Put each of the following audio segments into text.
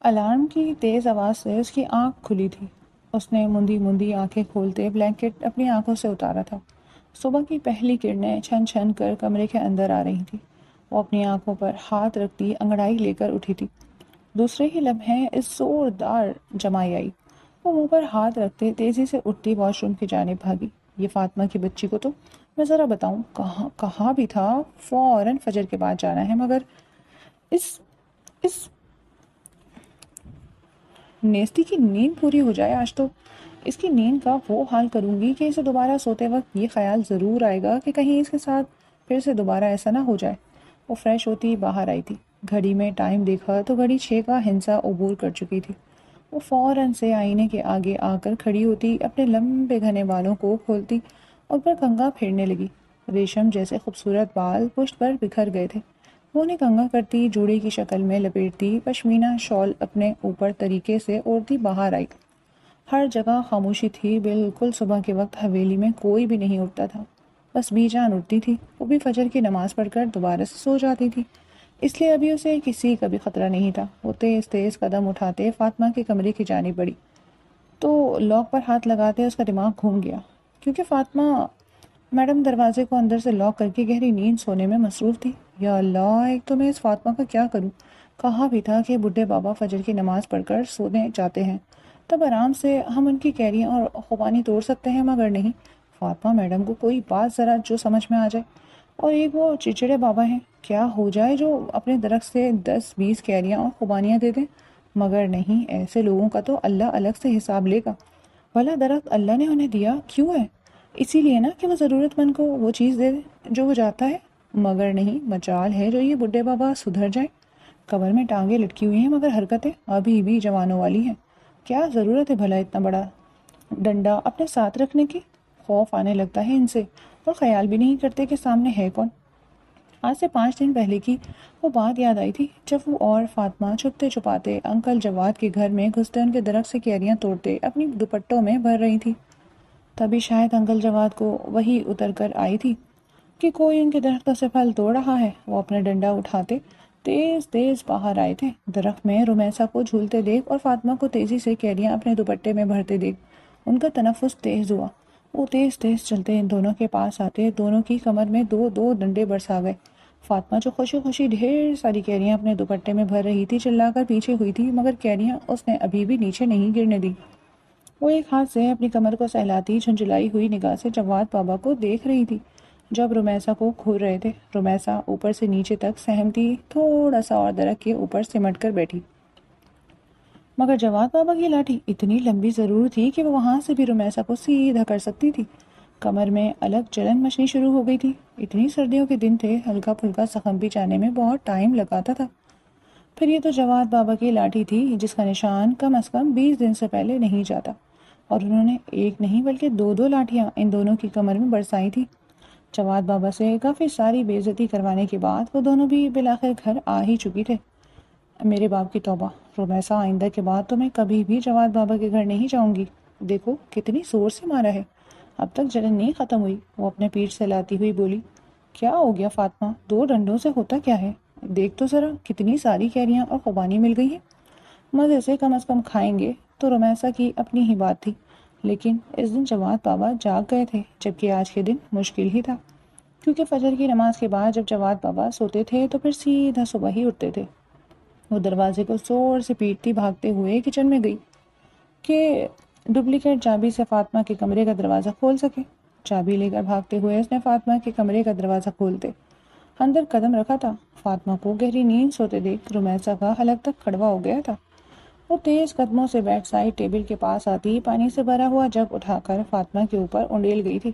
Alarm کی تیز آواز سے اس کی آنکھ کھلی تھی۔ اس نے مندی مندی آنکھیں کھولتے بلینکٹ اپنی آنکھوں سے اتارا تھا۔ صبح کی پہلی کرنیں چھن چھن کر کمرے کے اندر آ رہی تھیں۔ وہ اپنی آنکھوں پر ہاتھ رکھتی انگڑائی لے کر اٹھی تھی۔ دوسرے ہی لمحے اس زوردار جمائی آئی۔ وہ منہ پر ہاتھ رکھتے تیزی سے اٹھتی واش روم کی جانب بھاگی۔ یہ فاطمہ کی بچی کو تو میں ذرا بتاؤں کہا بھی تھا فوراً فجر کے بعد جانا ہے، مگر اس نیستی کی نیند پوری ہو جائے آج تو اس کی نیند کا وہ حال کروں گی کہ اسے دوبارہ سوتے وقت یہ خیال ضرور آئے گا کہ کہیں اس کے ساتھ پھر سے دوبارہ ایسا نہ ہو جائے۔ وہ فریش ہوتی باہر آئی تھی۔ گھڑی میں ٹائم دیکھا تو گھڑی 6 کا ہندسہ عبور کر چکی تھی۔ وہ فوراً سے آئینے کے آگے آ کر کھڑی ہوتی، اپنے لمبے گھنے بالوں کو کھولتی اور پر کنگھا پھیرنے لگی۔ ریشم جیسے خوبصورت بال پشت پر بکھر گئے تھے۔ وہ انہیں کنگھا کرتی، جوڑے کی شکل میں لپیٹتی، پشمینہ شال اپنے اوپر طریقے سے اوڑھتی باہر آئی۔ ہر جگہ خاموشی تھی، بالکل صبح کے وقت حویلی میں کوئی بھی نہیں اٹھتا تھا۔ بس بی جان اٹھتی تھی، وہ بھی فجر کی نماز پڑھ کر دوبارہ سے سو جاتی تھی، اس لیے ابھی اسے کسی کا بھی خطرہ نہیں تھا۔ وہ تیز تیز قدم اٹھاتے فاطمہ کے کمرے کی جانب بڑھی تو لاک پر ہاتھ لگاتے اس کا دماغ گھوم گیا، کیونکہ فاطمہ میڈم دروازے کو اندر سے لاک کر کے گہری نیند سونے میں مصروف تھی۔ یا اللہ، ایک تو میں اس فاطمہ کا کیا کروں؟ کہا بھی تھا کہ بڈھے بابا فجر کی نماز پڑھ کر سونے جاتے ہیں، تب آرام سے ہم ان کی کیریاں اور خوبانی توڑ سکتے ہیں، مگر نہیں، فاطمہ میڈم کو کوئی بات ذرا جو سمجھ میں آ جائے۔ اور ایک وہ چچڑے بابا ہیں، کیا ہو جائے جو اپنے درخت سے 10-20 کیریاں اور خوبانیاں دے دیں، مگر نہیں، ایسے لوگوں کا تو اللہ الگ سے حساب لے گا۔ بھلا درخت اللہ نے انہیں دیا کیوں ہے؟ اسی لیے نا کہ وہ ضرورت مند کو وہ چیز دے دے جو وہ چاہتا ہے، مگر نہیں، مجال ہے جو یہ بڈھے بابا سدھر جائیں۔ کمر میں ٹانگیں لٹکی ہوئی ہیں مگر حرکتیں ابھی بھی جوانوں والی ہیں۔ کیا ضرورت ہے بھلا اتنا بڑا ڈنڈا اپنے ساتھ رکھنے کی؟ خوف آنے لگتا ہے ان سے، اور خیال بھی نہیں کرتے کہ سامنے ہے کون۔ آج سے 5 دن پہلے کی وہ بات یاد آئی تھی، جب وہ اور فاطمہ چھپتے چھپاتے انکل جواد کے گھر میں گھستے ان کے درخت سے کیریاں توڑتے اپنی دوپٹوں میں بھر رہی تھی۔ تبھی شاید انکل جواد کو وہی اتر کر آئی تھی کہ کوئی ان کے درختوں سے پھل توڑ رہا ہے۔ وہ اپنا ڈنڈا اٹھاتے تیز تیز باہر آئے تھے۔ درخت میں رمیسا کو جھولتے دیکھ اور فاطمہ کو تیزی سے کیریاں اپنے دوپٹے میں بھرتے دیکھ ان کا تنفس تیز ہوا۔ وہ تیز تیز چلتے ان دونوں کے پاس آتے، دونوں کی کمر میں 2-2 ڈنڈے برسا گئے۔ فاطمہ جو خوشی خوشی ڈھیر ساری کیریاں اپنے دوپٹے میں بھر رہی تھی، چلا کر پیچھے ہوئی تھی، مگر کیریاں اس نے ابھی بھی نیچے نہیں گرنے دی۔ وہ ایک ہاتھ سے اپنی کمر کو سہلاتی جھنجھلائی ہوئی نگاہ سے جواد بابا کو دیکھ رہی تھی جب رمیسا کو کھور رہے تھے۔ رمیسا اوپر سے نیچے تک سہمتی تھوڑا سا اور درخت کے اوپر سمٹ کر بیٹھی، مگر جواد بابا کی لاٹھی اتنی لمبی ضرور تھی کہ وہ وہاں سے بھی رمیسا کو سیدھا کر سکتی تھی۔ کمر میں الگ جلن مچنی شروع ہو گئی تھی۔ اتنی سردیوں کے دن تھے، ہلکا پھلکا زخم بھی جانے میں بہت ٹائم لگاتا تھا۔ پھر یہ تو جواد بابا کی لاٹھی تھی جس کا نشان کم از کم 20 دن سے پہلے نہیں جاتا، اور انہوں نے ایک نہیں بلکہ 2 لاٹھیاں ان دونوں کی کمر میں برسائی تھی۔ جواد بابا سے کافی ساری بے عزتی کروانے کے بعد وہ دونوں بھی بالآخر گھر آ ہی چکی تھے۔ میرے باپ کی توبہ، رمیسا، آئندہ کے بعد تو میں کبھی بھی جواد بابا کے گھر نہیں جاؤں گی۔ دیکھو کتنی زور سے مارا ہے، اب تک جلن نہیں ختم ہوئی۔ وہ اپنے پیٹ سے لاتی ہوئی بولی۔ کیا ہو گیا فاطمہ، 2 ڈنڈوں سے ہوتا کیا ہے؟ دیکھ تو ذرا کتنی ساری کیریاں اور خوبانی مل گئی ہیں۔ مزے سے کم از کم کھائیں گے تو رمیسا کی اپنی ہی بات تھی، لیکن اس دن جواد بابا جاگ گئے تھے، جبکہ آج کے دن مشکل ہی تھا، کیونکہ فجر کی نماز کے بعد جب جواد بابا سوتے تھے تو پھر سیدھا صبح ہی اٹھتے تھے۔ وہ دروازے کو زور سے پیٹتی بھاگتے ہوئے کچن میں گئی کہ ڈپلیکیٹ چابی سے فاطمہ کے کمرے کا دروازہ کھول سکے۔ چابی لے کر بھاگتے ہوئے اس نے فاطمہ کے کمرے کا دروازہ کھولتے اندر قدم رکھا تھا۔ فاطمہ کو گہری نیند سوتے دیکھ رمیسا کا حلق تک کڑوا ہو گیا تھا۔ وہ تیز قدموں سے بیڈ سائڈ ٹیبل کے پاس آتی پانی سے بھرا ہوا جگ اٹھا کر فاطمہ کے اوپر انڈیل گئی تھی۔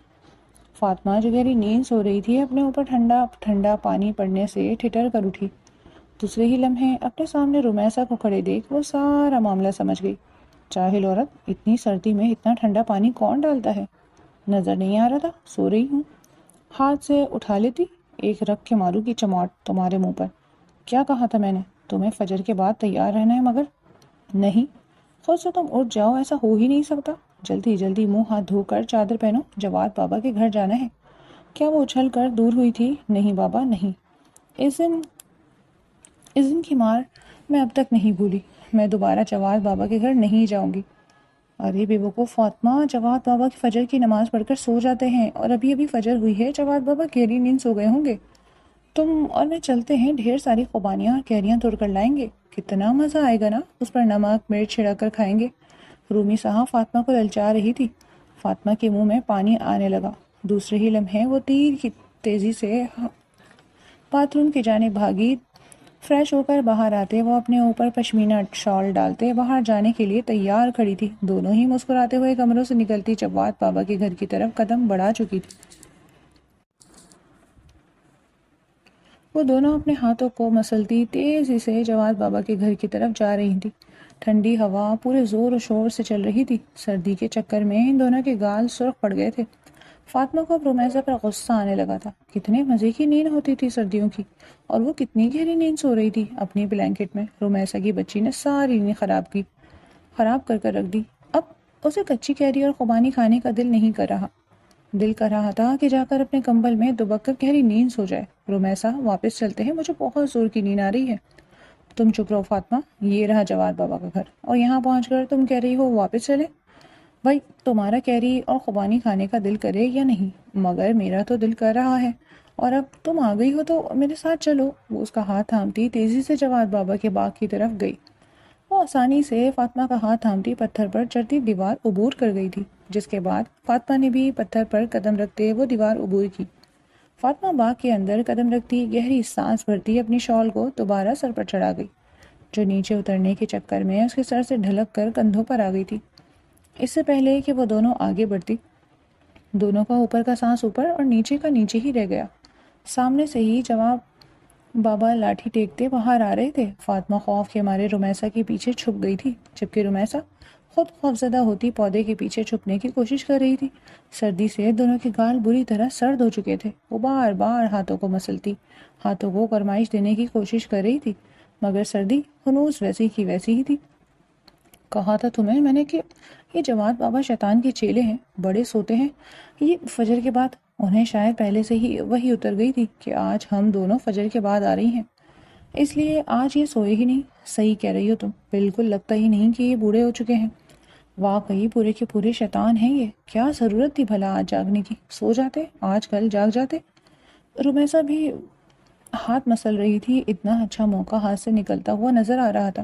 فاطمہ جو گہری نیند سو رہی تھی اپنے اوپر ٹھنڈا ٹھنڈا پانی پڑنے سے ٹھٹر کر اٹھی۔ دوسرے ہی لمحے اپنے سامنے رمیسا کو کھڑے دیکھ وہ سارا معاملہ سمجھ گئی۔ جاہل عورت، اتنی سردی میں اتنا ٹھنڈا پانی کون ڈالتا ہے؟ نظر نہیں آ رہا تھا، سو رہی ہوں۔ ہاتھ سے اٹھا لیتی، ایک رکھ کے مارو کی چماٹ تمہارے منہ پر۔ کیا کہا تھا میں نے؟ تمہیں فجر کے بعد تیار رہنا ہے، مگر نہیں، خود سے تم اٹھ جاؤ، ایسا ہو ہی نہیں سکتا۔ جلدی جلدی منہ ہاتھ دھو کر چادر پہنو، جواد بابا کے گھر جانا ہے۔ کیا وہ اچھل کر دور ہوئی تھی؟ نہیں بابا نہیں، اس دن کی مار میں اب تک نہیں بھولی۔ میں دوبارہ جواد بابا کے گھر نہیں جاؤں گی۔ ارے بے وقوف فاطمہ، جواد بابا کی فجر کی نماز پڑھ کر سو جاتے ہیں، اور ابھی ابھی فجر ہوئی ہے، جواد بابا گہری نیند سو گئے ہوں گے۔ تم اور میں چلتے ہیں، ڈھیر ساری خوبانیاں اور کیریاں توڑ کر لائیں گے، کتنا مزہ آئے گا نا، اس پر نمک مرچ چھڑک کر کھائیں گے۔ رومی صاحب فاطمہ کو للچا رہی تھی۔ فاطمہ کے منہ میں پانی آنے لگا۔ دوسرے ہی لمحے وہ تیر کی تیزی سے باتھ روم کی جانب بھاگی۔ فریش ہو کر باہر آتے وہ اپنے اوپر پشمینہ شال ڈالتے باہر جانے کے لیے تیار کھڑی تھی۔ دونوں ہی مسکراتے ہوئے کمروں سے نکلتی جواد بابا کے گھر کی طرف قدم بڑھا چکی تھی۔ وہ دونوں اپنے ہاتھوں کو مسلتی تیزی سے جواد بابا کے گھر کی طرف جا رہی تھی۔ ٹھنڈی ہوا پورے زور و شور سے چل رہی تھی۔ سردی کے چکر میں ان دونوں کے گال سرخ پڑ گئے تھے۔ فاطمہ کو اب رومیسا پر غصہ آنے لگا تھا۔ کتنے مزے کی نیند ہوتی تھی سردیوں کی، اور وہ کتنی گہری نیند سو رہی تھی اپنی بلینکٹ میں۔ رومیسا کی بچی نے ساری نیند خراب کر رکھ دی۔ اب اسے کچی کیری اور خوبانی کھانے کا دل کر رہا تھا کہ جا کر اپنے کمبل میں دبک کر گہری نیند سو جائے۔ رومیسا واپس چلتے ہیں، مجھے بہت زور کی نیند آ رہی ہے۔ تم چپ رہو فاطمہ، یہ رہا جواد بابا کا گھر، اور یہاں پہنچ کر تم کہہ رہی ہو واپس چلے؟ بھائی تمہارا کیری اور خوبانی کھانے کا دل کرے یا نہیں، مگر میرا تو دل کر رہا ہے، اور اب تم آ گئی ہو تو میرے ساتھ چلو۔ وہ اس کا ہاتھ تھامتی تیزی سے جواد بابا کے باغ کی طرف گئی۔ وہ آسانی سے فاطمہ کا ہاتھ تھامتی پتھر پر چڑھتی دیوار عبور کر گئی تھی، جس کے بعد فاطمہ نے بھی پتھر پر قدم رکھتے وہ دیوار عبور کی۔ فاطمہ باغ کے اندر قدم رکھتی گہری سانس بھرتی اپنی شال کو دوبارہ سر پر چڑھا گئی، جو نیچے اترنے کے چکر میں اس کے سر سے ڈھلک کر کندھوں پر آ گئی تھی۔ اس سے پہلے کہ وہ دونوں آگے بڑھتی، دونوں کا اوپر کا سانس اوپر اور نیچے کا نیچے ہی رہ گیا۔ سامنے سے ہی جواد بابا لاٹھی ٹیکتے باہر آ رہے تھے۔ فاطمہ خوف کے مارے رومیسا کے پیچھے چھپ گئی تھی، جبکہ رومیسا خود خوفزدہ ہوتی پودے کے پیچھے چھپنے کی کوشش کر رہی تھی۔ سردی سے دونوں کے گال بری طرح سرد ہو چکے تھے۔ وہ بار بار ہاتھوں کو مسلتی، ہاتھوں کو گرمائش دینے کی کوشش کر رہی تھی، مگر سردی ہنوز ویسی کی ویسی ہی تھی۔ کہا تھا تمہیں میں نے کہ یہ جواد بابا شیطان کے چیلے ہیں، بڑے سوتے ہیں یہ فجر کے بعد۔ انہیں شاید پہلے سے ہی وہی اتر گئی تھی کہ آج ہم دونوں فجر کے بعد آ رہی ہیں، اس لیے آج یہ سوئے ہی نہیں۔ صحیح کہہ رہی ہو تم، بالکل لگتا ہی نہیں کہ یہ بوڑھے ہو چکے ہیں۔ واقعی پورے کے پورے شیطان ہیں یہ، کیا ضرورت تھی بھلا آج جاگنے کی، سو جاتے آج کل جاگ جاتے۔ رومیسا بھی ہاتھ مسل رہی تھی، اتنا اچھا موقع ہاتھ سے نکلتا ہوا نظر آ رہا تھا،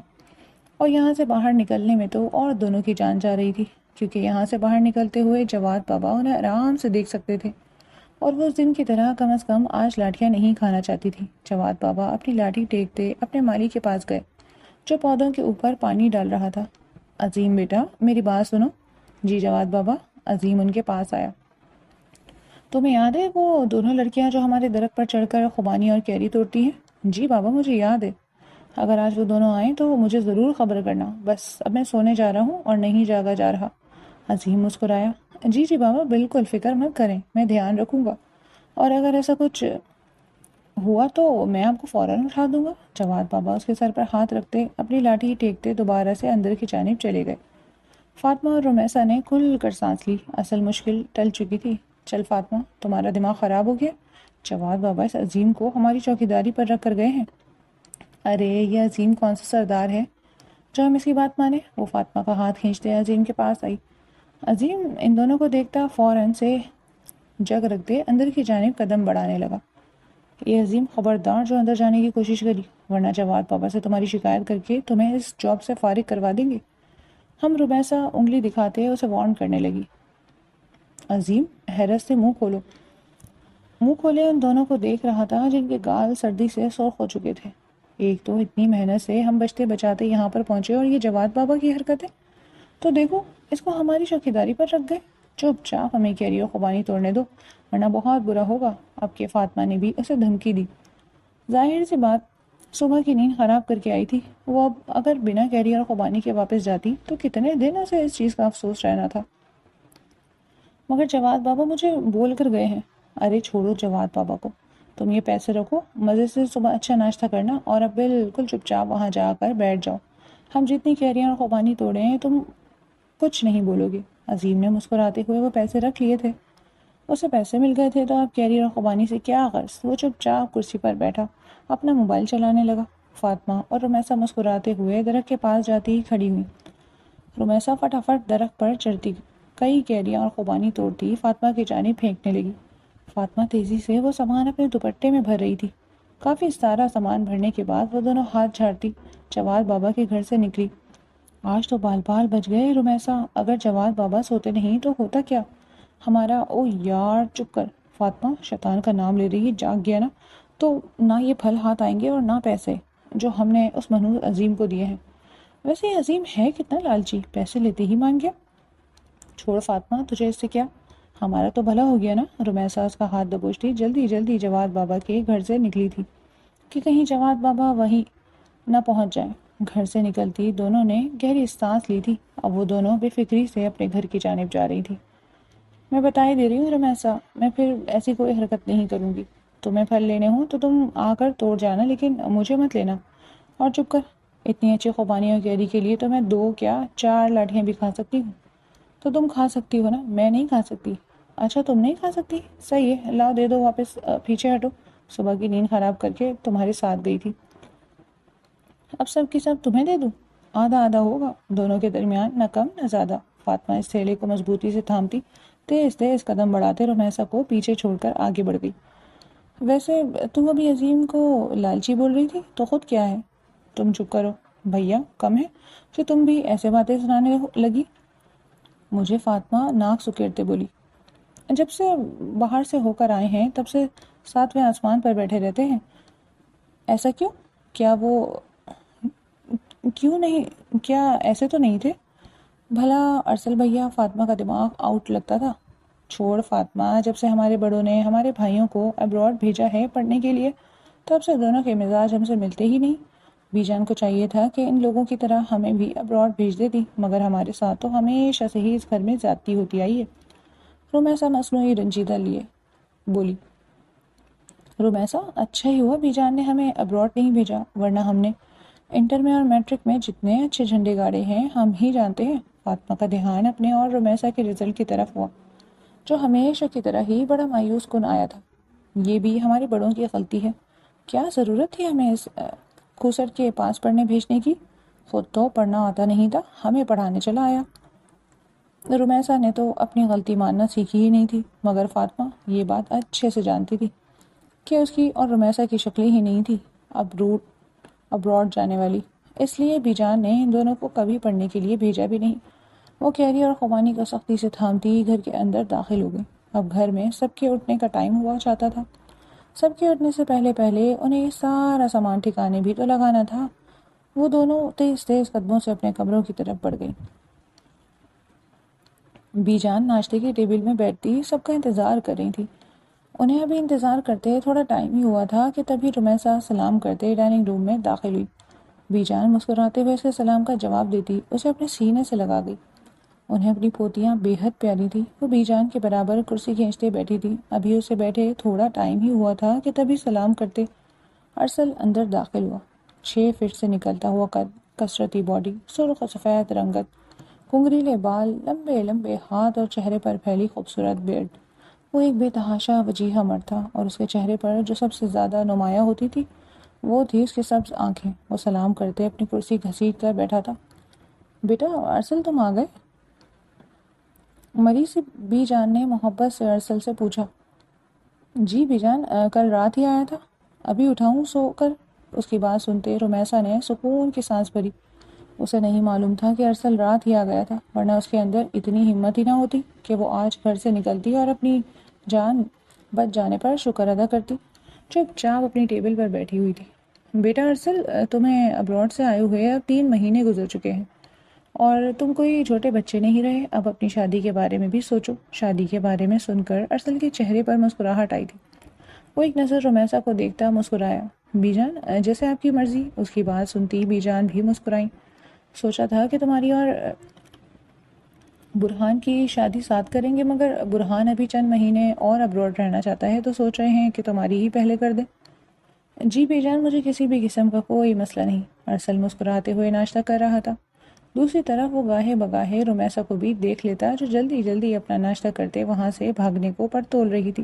اور یہاں سے باہر نکلنے میں تو اور دونوں کی جان جا رہی تھی، کیونکہ یہاں سے باہر نکلتے ہوئے جواد بابا انہیں آرام سے دیکھ سکتے تھے، اور وہ اس دن کی طرح کم از کم آج لاٹھیاں نہیں کھانا چاہتی تھی۔ جواد بابا اپنی لاٹھی ٹیکتے اپنے مالی کے پاس گئے، جو پودوں کے اوپر پانی ڈال رہا تھا۔ عظیم بیٹا میری بات سنو۔ جی جواد بابا۔ عظیم ان کے پاس آیا۔ تمہیں یاد ہے وہ دونوں لڑکیاں جو ہمارے درخت پر چڑھ کر خوبانی اور کیری توڑتی ہیں؟ جی بابا مجھے یاد ہے۔ اگر آج وہ دونوں آئیں تو مجھے ضرور خبر کرنا، بس اب میں سونے جا رہا ہوں اور نہیں جاگا جا رہا۔ عظیم مسکرایا۔ جی بابا بالکل فکر مت کریں، میں دھیان رکھوں گا، اور اگر ایسا کچھ ہوا تو میں آپ کو فوراً اٹھا دوں گا۔ جواد بابا اس کے سر پر ہاتھ رکھتے اپنی لاٹھی ٹیکتے دوبارہ سے اندر کی جانب چلے گئے۔ فاطمہ اور رومیسا نے کھل کر سانس لی، اصل مشکل ٹل چکی تھی۔ چل فاطمہ تمہارا دماغ خراب ہو گیا، جواد بابا اس عظیم کو ہماری چوکیداری پر رکھ کر گئے ہیں۔ ارے یہ عظیم کون سا سردار ہے جو ہم اس کی بات مانے؟ وہ فاطمہ کا ہاتھ کھینچتے عظیم کے پاس آئی۔ عظیم ان دونوں کو دیکھتا فوراً سے جگ رکھ دے اندر کی جانب قدم بڑھانے لگا۔ یہ عظیم خبردار جو اندر جانے کی کوشش کری، ورنہ جواد بابا سے تمہاری شکایت کر کے تمہیں اس جاب سے فارغ کروا دیں گے۔ ہم رومیسا انگلی دکھاتے اسے وارن کرنے لگی۔ عظیم حیرت سے منہ کھولو۔ منہ کھولے ان دونوں کو دیکھ رہا تھا جن کے گال سردی سے سرخ ہو چکے تھے۔ ایک تو اتنی محنت سے ہم بچتے بچاتے یہاں پر پہنچے، اور یہ جواد بابا کی حرکتیں تو دیکھو، اس کو ہماری چوکیداری پر رکھ گئے۔ چپ چاپ ہمیں کیری اور خوبانی توڑنے دو، ورنہ بہت برا ہوگا۔ اب کہ فاطمہ نے بھی اسے دھمکی دی۔ ظاہر سی بات صبح کی نیند خراب کر کے آئی تھی وہ، اب اگر بنا کیری اور خوبانی کے واپس جاتی تو کتنے دن اسے اس چیز کا افسوس رہنا تھا۔ مگر جواد بابا مجھے بول کر گئے ہیں۔ ارے چھوڑو جواد بابا کو، تم یہ پیسے رکھو، مزے سے صبح اچھا ناشتہ کرنا، اور اب بالکل چپ چاپ وہاں جا کر بیٹھ جاؤ۔ ہم جتنی کیریاں اور خوبانی توڑے ہیں تم کچھ نہیں بولو گے۔ عظیم نے مسکراتے ہوئے وہ پیسے رکھ لیے تھے، اسے پیسے مل گئے تھے تو اب کیری اور خوبانی سے کیا غرض۔ وہ چپ چاپ کرسی پر بیٹھا اپنا موبائل چلانے لگا۔ فاطمہ اور رمیسہ مسکراتے ہوئے درخت کے پاس جاتی ہی کھڑی ہوئی۔ رمیسہ فٹافٹ درخت پر چڑھتی، کئی کیریاں اور خوبانی توڑتی فاطمہ کی جانب پھینکنے لگی۔ فاطمہ تیزی سے وہ سامان اپنے دوپٹے میں بھر رہی تھی۔ کافی سارا سامان بھرنے کے بعد وہ دونوں ہاتھ جھاڑتی جواد بابا کے گھر سے نکلی۔ آج تو بال بال بچ گئے رمیسہ، اگر جواد بابا سوتے نہیں تو ہوتا کیا ہمارا۔ او یار چپ کر فاطمہ، شیطان کا نام لے رہی، جاگ گیا نا تو نہ یہ پھل ہاتھ آئیں گے اور نہ پیسے جو ہم نے اس منحوس عظیم کو دیے ہیں۔ ویسے یہ عظیم ہے کتنا لالچی، پیسے لیتے ہی مان گیا۔ چھوڑ فاطمہ، تجھے اس سے کیا، ہمارا تو بھلا ہو گیا نا۔ رمیسہ اس کا ہاتھ دبوچتی جلدی جلدی جواد بابا کے گھر سے نکلی تھی کہ کہیں جواد بابا وہیں نہ پہنچ جائیں۔ گھر سے نکلتی دونوں نے گہری سانس لی تھی۔ اب وہ دونوں بے فکری سے اپنے گھر کی جانب جا رہی تھی۔ میں بتا ہی دے رہی ہوں رمیسہ، میں پھر ایسی کوئی حرکت نہیں کروں گی۔ تمہیں پھل لینے ہوں تو تم آ کر توڑ جانا، لیکن مجھے مت لینا۔ اور چپ کر، اتنی اچھی خوبانی اور کیری کے لیے تو میں 2 کیا 4 لاٹھیاں بھی کھا سکتی ہوں۔ تو تم کھا سکتی ہو نا، میں نہیں کھا سکتی۔ اچھا تم نہیں کھا سکتی، صحیح ہے، لاؤ دے دو واپس، پیچھے ہٹو، صبح کی نیند خراب کر کے تمہارے ساتھ گئی تھی، اب سب کی سب تمہیں دے دوں۔ آدھا آدھا ہوگا دونوں کے درمیان، نہ کم نہ زیادہ۔ فاطمہ اس تھیلے کو مضبوطی سے تھامتی تیز تیز قدم بڑھاتے رمیسہ کو پیچھے چھوڑ کر آگے بڑھ گئی۔ ویسے تم ابھی عظیم کو لالچی بول رہی تھی تو خود کیا ہے؟ تم چپ کرو بھیا، کم ہے کہ تم بھی ایسے باتیں سنانے لگی۔ مجھے فاطمہ ناک سکیڑتے بولی، جب سے باہر سے ہو کر آئے ہیں تب سے 7ویں آسمان پر بیٹھے رہتے ہیں۔ ایسا کیوں؟ کیا وہ کیوں نہیں، کیا ایسے تو نہیں تھے؟ بھلا ارسل بھیا، فاطمہ کا دماغ آؤٹ لگتا تھا۔ چھوڑ فاطمہ، جب سے ہمارے بڑوں نے ہمارے بھائیوں کو ابراڈ بھیجا ہے پڑھنے کے لیے تب سے دونوں کے مزاج ہم سے ملتے ہی نہیں۔ بی جان کو چاہیے تھا کہ ان لوگوں کی طرح ہمیں بھی ابراڈ بھیج دیتی، مگر ہمارے ساتھ تو ہمیشہ سے ہی اس گھر میں زیادتی ہوتی آئی ہے۔ رمیسہ مصنوعی رنجیدہ لیے بولی۔ رمیسہ، اچھا ہی ہوا بی جان نے ہمیں ابراڈ نہیں بھیجا، ورنہ ہم نے انٹر میں اور میٹرک میں جتنے اچھے جھنڈے گاڑے ہیں ہم ہی جانتے ہیں۔ فاطمہ کا دھیان اپنے اور رمیسہ کے رزلٹ کی طرف ہوا، جو ہمیشہ کی طرح ہی بڑا مایوس کن آیا تھا۔ یہ بھی ہمارے بڑوں کی غلطی ہے، کیا ضرورت تھی ہمیں اس کھوسٹ کے پاس پڑھنے بھیجنے کی؟ خود تو پڑھنا آتا نہیں تھا، ہمیں پڑھانے چلا آیا۔ رمیسہ نے تو اپنی غلطی ماننا سیکھی ہی نہیں تھی، مگر فاطمہ یہ بات اچھے سے جانتی تھی کہ اس کی اور رمیسہ کی شکلیں ہی نہیں تھی ابراڈ جانے والی، اس لیے بی جان نے ان دونوں کو کبھی پڑھنے کے لیے بھیجا بھی نہیں۔ وہ کیری اور خوبانی کو سختی سے تھامتی گھر کے اندر داخل ہو گئی۔ اب گھر میں سب کے اٹھنے کا ٹائم ہوا چاہتا تھا۔ سب کے اٹھنے سے پہلے پہلے انہیں یہ سارا سامان ٹھکانے بھی تو لگانا تھا۔ وہ دونوں تیز تیز قدموں سے اپنے کمروں کی طرف بڑھ گئی۔ بی جان ناشتے کی ٹیبل میں بیٹھتی سب کا انتظار کر رہی تھی۔ انہیں ابھی انتظار کرتے تھوڑا ٹائم ہی ہوا تھا کہ تبھی رمیسہ سلام کرتے ڈائننگ روم میں داخل ہوئی۔ بی جان مسکراتے ہوئے اس کے سلام کا جواب دیتی اسے اپنے سینے سے لگا گئی۔ انہیں اپنی پوتیاں بے حد پیاری تھی۔ وہ بی جان کے برابر کرسی کھینچتے بیٹھی تھی۔ ابھی اسے بیٹھے تھوڑا ٹائم ہی ہوا تھا کہ تبھی سلام کرتے ارسل اندر داخل ہوا۔ 6 فٹ سے نکلتا ہوا قد، کثرتی باڈی، سرخ و سفید رنگت، کنگریلے بال، لمبے لمبے ہاتھ اور چہرے پر پھیلی خوبصورت بیئرڈ۔ وہ ایک بے تحاشا وجیحہ مرد تھا، اور اس کے چہرے پر جو سب سے زیادہ نمایاں ہوتی تھی وہ تھی اس کی سبز آنکھیں۔ وہ سلام کرتے اپنی کرسی گھسیٹ کر بیٹھا تھا۔ بیٹا ارسل، تم آ گئے؟ مری سی بی جان نے محبت سے ارسل سے پوچھا۔ جی بی جان، کل رات ہی آیا تھا، ابھی اٹھا ہوں سو کر۔ اس کی بات سنتے رمیسہ نے سکون کی سانس بھری۔ اسے نہیں معلوم تھا کہ ارسل رات ہی آ گیا تھا، ورنہ اس کے اندر اتنی ہمت ہی نہ ہوتی کہ وہ آج گھر سے نکلتی اور اپنی جان بچ جانے پر شکر ادا کرتی۔ چپ چاپ اپنی ٹیبل پر بیٹھی ہوئی تھی۔ بیٹا ارسل، تمہیں ابراڈ سے آئے ہوئے اب 3 مہینے گزر چکے ہیں، اور تم کوئی چھوٹے بچے نہیں رہے۔ اب اپنی شادی کے بارے میں بھی سوچو۔ شادی کے بارے میں سن کر ارسل کے چہرے پر مسکراہٹ آئی تھی۔ وہ ایک نظر رمیسہ کو دیکھتا مسکرایا۔ بی جان، جیسے آپ کی مرضی۔ اس کی بات سنتی بی جان بھی مسکرائیں۔ سوچا تھا کہ تمہاری اور برہان کی شادی ساتھ کریں گے، مگر برہان ابھی چند مہینے اور ابراڈ رہنا چاہتا ہے، تو سوچ رہے ہیں کہ تمہاری ہی پہلے کر دیں۔ جی بی جان، مجھے کسی بھی قسم کا کوئی مسئلہ نہیں۔ ارسل مسکراتے ہوئے ناشتہ کر رہا تھا۔ دوسری طرف وہ گاہے بگاہے رمیسہ کو بھی دیکھ لیتا، جو جلدی جلدی اپنا ناشتہ کرتے وہاں سے بھاگنے کو پر تول رہی تھی۔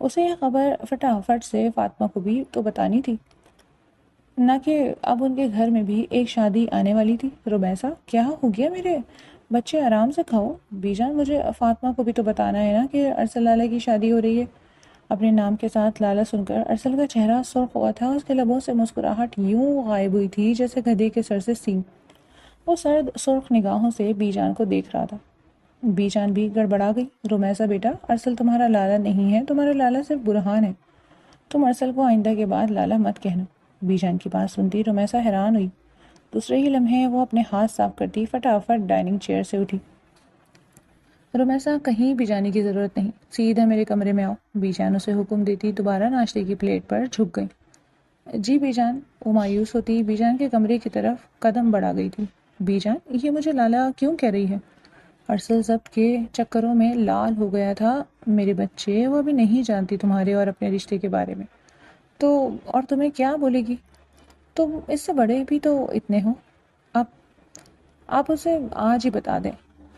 اسے یہ خبر فٹافٹ سے فاطمہ کو بھی تو بتانی تھی۔ نہ کہ اب ان کے گھر میں بھی ایک شادی آنے والی تھی۔ رمیسا، کیا ہو گیا میرے بچے؟ آرام سے کھاؤ۔ بی جان، مجھے فاطمہ کو بھی تو بتانا ہے نا کہ ارسل لالہ کی شادی ہو رہی ہے۔ اپنے نام کے ساتھ لالا سن کر ارسل کا چہرہ سرخ ہوا تھا، اس کے لبوں سے مسکراہٹ یوں غائب ہوئی تھی جیسے گدھے کے سر سے سینگ۔ وہ سرد سرخ نگاہوں سے بی جان کو دیکھ رہا تھا۔ بی جان بھی گڑبڑا گئی۔ رمیسا بیٹا، ارسل تمہارا لالا نہیں ہے، تمہارا لالا صرف برہان ہے۔ تم ارسل کو آئندہ کے بعد لالا مت کہنا۔ بی جان کی بات سنتی رمیسا حیران ہوئی۔ دوسرے ہی لمحے وہ اپنے ہاتھ صاف کرتی فٹافٹ ڈائننگ چیئر سے اٹھی۔ رمیسا، کہیں بھی جانے کی ضرورت نہیں، سیدھا میرے کمرے میں آؤ۔ بی جان اسے حکم دیتی دوبارہ ناشتے کی پلیٹ پر جھک گئی۔ جی بی جان۔ وہ مایوس ہوتی بی جان کے کمرے کی طرف قدم بڑھا گئی تھی۔ بی جان، یہ مجھے لالا کیوں کہہ رہی ہے؟ ارسل ضبط کے چکروں میں لال ہو گیا تھا۔ میرے بچے، وہ ابھی نہیں جانتی تمہارے اور اپنے رشتے کے بارے میں، تو اور تمہیں کیا بولے گی؟ تم اس سے بڑے بھی تو اتنے ہو۔ آپ آپ اسے آج ہی بتا دیں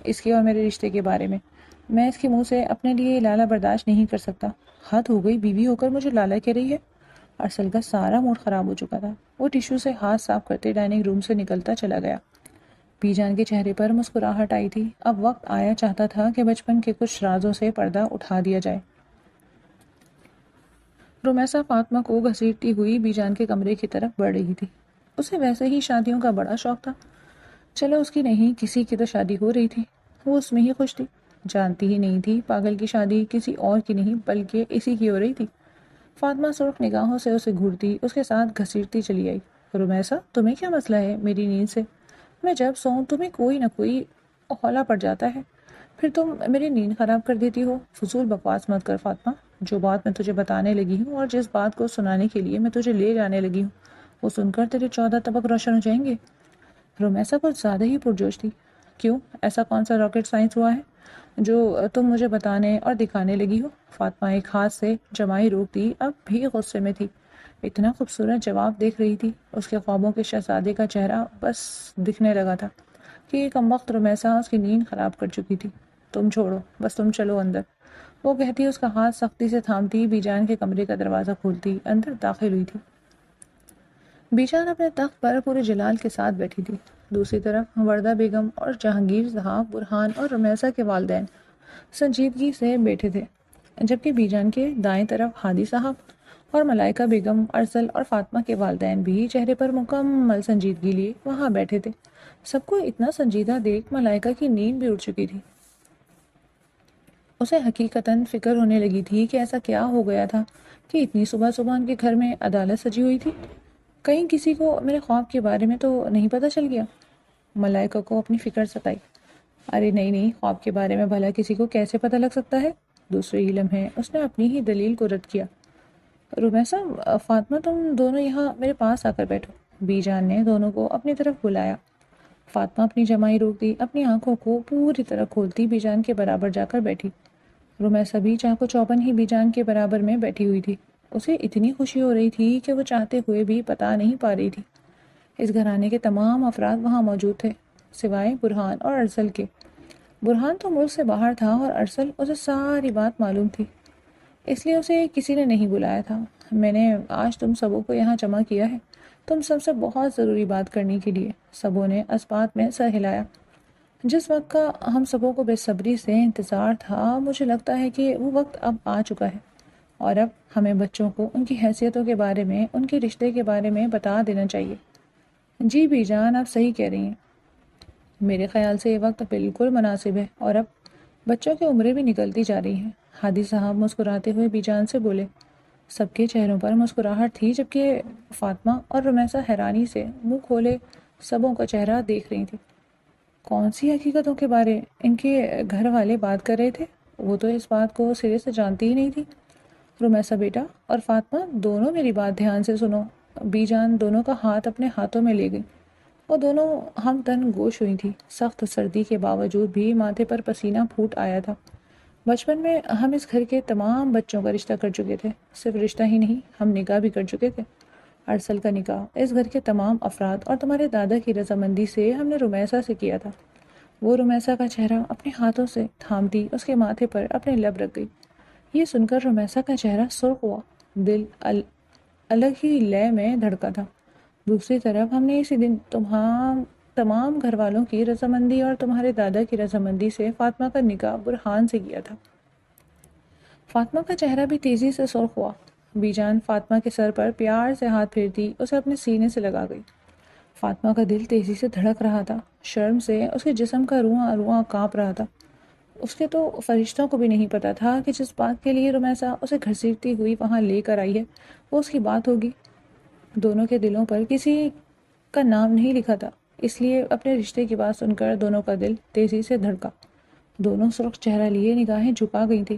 اس کے اور میرے رشتے کے بارے میں۔ میں اس کے منہ سے اپنے لیے لالا برداشت نہیں کر سکتا۔ حد ہو گئی، بیوی ہو کر مجھے لالا کہہ رہی ہے۔ ارسل کا سارا موڈ خراب ہو چکا تھا۔ وہ ٹیشو سے ہاتھ صاف کرتے ڈائننگ روم سے نکلتا چلا گیا۔ بی جان کے چہرے پر مسکراہٹ آئی تھی۔ اب وقت آیا چاہتا تھا کہ بچپن کے کچھ رازوں سے پردہ اٹھا دیا جائے۔ رومیسا فاطمہ کو گھسیٹتی ہوئی بی جان کے کمرے کی طرف بڑھ رہی تھی۔ اسے ویسے ہی شادیوں کا بڑا شوق تھا۔ چلو اس کی نہیں، کسی کی تو شادی ہو رہی تھی، وہ اس میں ہی خوش تھی۔ جانتی ہی نہیں تھی پاگل کی شادی کسی اور کی نہیں بلکہ اسی کی ہو رہی تھی۔ فاطمہ سرخ نگاہوں سے اسے گھورتی اس کے ساتھ گھسیٹتی چلی آئی۔ رومیسا، تمہیں کیا مسئلہ ہے میری نیند سے؟ میں جب سوؤں تمہیں کوئی نہ کوئی اولا پڑ جاتا ہے، پھر تم میری نیند خراب کر دیتی ہو۔ فضول بکواس مت کر فاطمہ۔ جو بات میں تجھے بتانے لگی ہوں اور جس بات کو سنانے کے لیے میں تجھے لے جانے لگی ہوں، وہ سن کر تیرے 14 طبق روشن ہو جائیں گے۔ رومیسا کچھ زیادہ ہی پرجوش تھی۔ کیوں؟ ایسا کون سا راکٹ سائنس ہوا ہے جو تم مجھے بتانے اور دکھانے لگی ہو؟ فاطمہ ایک ہاتھ سے جمائی روک دی، اب بھی غصے میں تھی۔ اتنا خوبصورت جواب دیکھ رہی تھی، اس کے خوابوں کے شہزادے کا چہرہ بس دکھنے لگا تھا کہ یہ کم وقت رومیسا اس کی نیند خراب کر چکی تھی۔ تم چھوڑو، بس تم چلو اندر، وہ کہتی اس کا ہاتھ سختی سے تھامتی بی جان کے کمرے کا دروازہ کھولتی اندر داخل ہوئی تھی۔ بی جان اپنے تخت پر پورے جلال کے ساتھ بیٹھی تھی۔ دوسری طرف وردہ بیگم اور جہانگیر صاحب، برہان اور رمیسا کے والدین سنجیدگی سے بیٹھے تھے، جبکہ بی جان کے دائیں طرف ہادی صاحب اور ملائکہ بیگم، ارسل اور فاطمہ کے والدین بھی چہرے پر مکمل سنجیدگی لیے وہاں بیٹھے تھے۔ سب کو اتنا سنجیدہ دیکھ ملائکہ کی نیند بھی اڑ چکی تھی۔ اسے حقیقتاً فکر ہونے لگی تھی کہ ایسا کیا ہو گیا تھا کہ اتنی صبح صبح ان کے گھر میں عدالت سجی ہوئی تھی۔ کہیں کسی کو میرے خواب کے بارے میں تو نہیں پتہ چل گیا؟ ملائکہ کو اپنی فکر ستائی۔ ارے نہیں نہیں، خواب کے بارے میں بھلا کسی کو کیسے پتہ لگ سکتا ہے؟ دوسرے ہی لمحے اس نے اپنی ہی دلیل کو رد کیا۔ رومیسا، فاطمہ، تم دونوں یہاں میرے پاس آ کر بیٹھو۔ بی جان نے دونوں کو اپنی طرف بلایا۔ فاطمہ اپنی جمائی روک دی، اپنی آنکھوں کو پوری طرح کھولتی بی جان کے برابر جا کر بیٹھی۔ رومیسا بھی چاقو چوبند ہی بی جان کے برابر میں بیٹھی ہوئی تھی۔ اسے اتنی خوشی ہو رہی تھی کہ وہ چاہتے ہوئے بھی پتا نہیں پا رہی تھی۔ اس گھرانے کے تمام افراد وہاں موجود تھے سوائے برہان اور ارسل کے۔ برہان تو ملک سے باہر تھا اور ارسل، اسے ساری بات معلوم تھی، اس لیے اسے کسی نے نہیں بلایا تھا۔ میں نے آج تم سبوں کو یہاں جمع کیا ہے تم سب سے بہت ضروری بات کرنے کے لیے۔ سبوں نے اسبات میں سر ہلایا۔ جس وقت کا ہم سبوں کو بے صبری سے انتظار تھا، مجھے لگتا ہے کہ وہ وقت اب آ چکا ہے، اور اب ہمیں بچوں کو ان کی حیثیتوں کے بارے میں، ان کے رشتے کے بارے میں بتا دینا چاہیے۔ جی بی جان، آپ صحیح کہہ رہی ہیں۔ میرے خیال سے یہ وقت بالکل مناسب ہے، اور اب بچوں کی عمریں بھی نکلتی جا رہی ہیں۔ ہادی صاحب مسکراتے ہوئے بی جان سے بولے۔ سب کے چہروں پر مسکراہٹ تھی، جبکہ فاطمہ اور رمیسا حیرانی سے منہ کھولے سبوں کا چہرہ دیکھ رہی تھی۔ کون سی حقیقتوں کے بارے ان کے گھر والے بات کر رہے تھے؟ وہ تو اس بات کو سرے سے جانتی ہی نہیں تھی۔ رمیسا بیٹا اور فاطمہ، دونوں میری بات دھیان سے سنو۔ بی جان دونوں کا ہاتھ اپنے ہاتھوں میں لے گئی۔ وہ دونوں ہم تن گوش ہوئی تھی۔ سخت سردی کے باوجود بھی ماتھے پر پسینہ پھوٹ آیا تھا۔ بچپن میں ہم اس گھر کے تمام بچوں کا رشتہ کر چکے تھے۔ صرف رشتہ ہی نہیں، ہم نکاح بھی کر چکے تھے۔ ارسل کا نکاح اس گھر کے تمام افراد اور تمہارے دادا کی رضامندی سے ہم نے رمیسا سے کیا تھا۔ وہ رمیسا کا چہرہ اپنے ہاتھوں سے تھامتی اس کے ماتھے پر اپنے لب رکھ گئی۔ یہ سن کر رمیسا کا چہرہ سرخ ہوا، دل الگ ہی لے میں دھڑکا تھا۔ دوسری طرف ہم نے اسی دن تمام گھر والوں کی رضامندی اور تمہارے دادا کی رضامندی سے فاطمہ کا نکاح برہان سے کیا تھا۔ فاطمہ کا چہرہ بھی تیزی سے سرخ ہوا۔ بی جان فاطمہ کے سر پر پیار سے ہاتھ پھیرتی اسے اپنے سینے سے لگا گئی۔ فاطمہ کا دل تیزی سے دھڑک رہا تھا، شرم سے اس کے جسم کا رواں رواں کانپ رہا تھا۔ اس کے تو فرشتوں کو بھی نہیں پتا تھا کہ جس بات کے لیے رمیسا اسے گھسیٹتی ہوئی وہاں لے کر آئی ہے وہ اس کی بات ہوگی۔ دونوں کے دلوں پر کسی کا نام نہیں لکھا تھا، اس لیے اپنے رشتے کی بات سن کر دونوں کا دل تیزی سے دھڑکا۔ دونوں سرخ چہرہ لیے نگاہیں جھکا گئی تھی،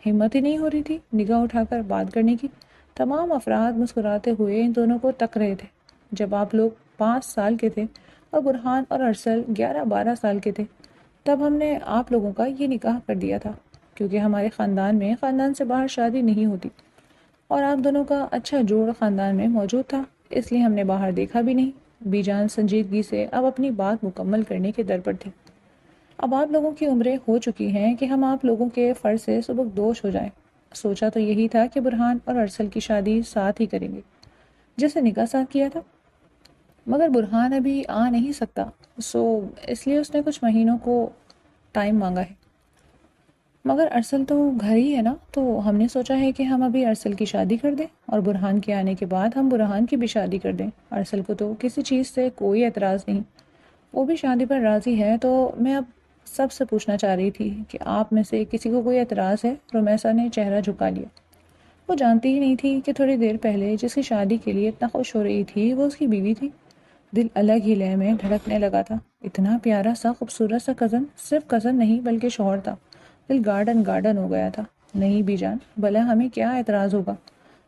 ہمت ہی نہیں ہو رہی تھی نگاہ اٹھا کر بات کرنے کی۔ تمام افراد مسکراتے ہوئے ان دونوں کو تک رہے تھے۔ جب آپ لوگ 5 سال کے تھے اور برہان اور ارسل 11-12 سال کے تھے تب ہم نے آپ لوگوں کا یہ نکاح کر دیا تھا، کیونکہ ہمارے خاندان میں خاندان سے باہر شادی نہیں ہوتی اور آپ دونوں کا اچھا جوڑ خاندان میں موجود تھا، اس لیے ہم نے باہر دیکھا بھی نہیں۔ بی جان سنجیدگی سے اب اپنی بات مکمل کرنے کے در پر تھے۔ اب آپ لوگوں کی عمریں ہو چکی ہیں کہ ہم آپ لوگوں کے فرض سے سبکدوش ہو جائیں۔ سوچا تو یہی تھا کہ برہان اور ارسل کی شادی ساتھ ہی کریں گے جیسے نکاح ساتھ کیا تھا، مگر برہان ابھی آ نہیں سکتا، اس لیے اس نے کچھ مہینوں کو ٹائم مانگا ہے۔ مگر ارسل تو گھر ہی ہے نا، تو ہم نے سوچا ہے کہ ہم ابھی ارسل کی شادی کر دیں اور برہان کے آنے کے بعد ہم برہان کی بھی شادی کر دیں۔ ارسل کو تو کسی چیز سے کوئی اعتراض نہیں، وہ بھی شادی پر راضی ہے۔ تو میں اب سب سے پوچھنا چاہ رہی تھی کہ آپ میں سے کسی کو کوئی اعتراض ہے؟ رمیسا نے چہرہ جھکا لیا۔ وہ جانتی ہی نہیں تھی کہ تھوڑی دیر پہلے جس کی شادی کے لیے اتنا خوش ہو رہی تھی وہ اس کی بیوی تھی۔ دل الگ ہی لے میں دھڑکنے لگا تھا۔ اتنا پیارا سا خوبصورت سا کزن، صرف کزن نہیں بلکہ شوہر تھا۔ دل گارڈن ہو گیا تھا۔ نہیں بی جان، بھلا ہمیں کیا اعتراض ہوگا؟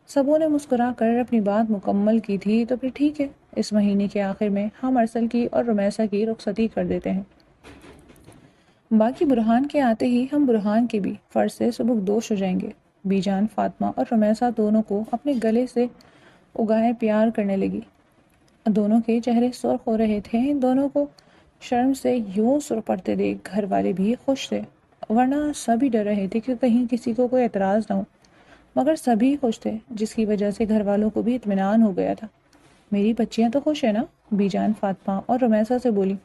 سبوں نے مسکرا کر اپنی بات مکمل کی تھی۔ تو پھر ٹھیک ہے، اس مہینے کے آخر میں ہم ارسل کی اور رمیسا کی رخصتی کر دیتے ہیں۔ باقی برہان کے آتے ہی ہم برہان کے بھی فرض سے سبکدوش ہو جائیں گے۔ بی جان فاطمہ اور رمیسا دونوں کو اپنے گلے سے اگائے پیار کرنے لگی۔ دونوں کے چہرے سرخ ہو رہے تھے۔ دونوں کو شرم سے یوں سر پڑتے دیکھ گھر والے بھی خوش تھے، ورنہ سبھی ڈر رہے تھے کہ کہیں کسی کو کوئی اعتراض نہ ہو، مگر سبھی خوش تھے، جس کی وجہ سے گھر والوں کو بھی اطمینان ہو گیا تھا۔ میری بچیاں تو خوش ہیں نا؟ بی جان فاطمہ اور رمیسا سے بولی۔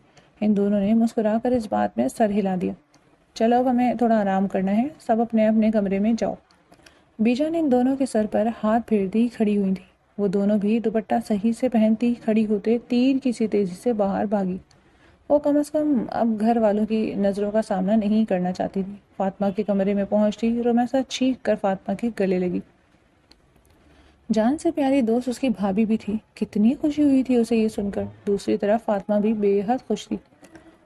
ان دونوں نے مسکرا کر اس بات میں سر ہلا دیا۔ چلو اب ہمیں تھوڑا آرام کرنا ہے، سب اپنے اپنے کمرے میں جاؤ۔ بی جان ان دونوں کے سر پر ہاتھ پھیرتی کھڑی ہوئی تھی۔ وہ دونوں بھی دوپٹہ صحیح سے پہنتی کھڑی ہوتے تیر کی سی تیزی سے باہر بھاگی۔ وہ کم از کم اب گھر والوں کی نظروں کا سامنا نہیں کرنا چاہتی تھی۔ فاطمہ کے کمرے میں پہنچتی رمیسا چیخ کر فاطمہ کے گلے لگی۔ جان سے پیاری دوست اس کی بھابھی بھی تھی، کتنی خوشی ہوئی تھی اسے یہ سن کر۔ دوسری طرف فاطمہ بھی بے حد خوش تھی،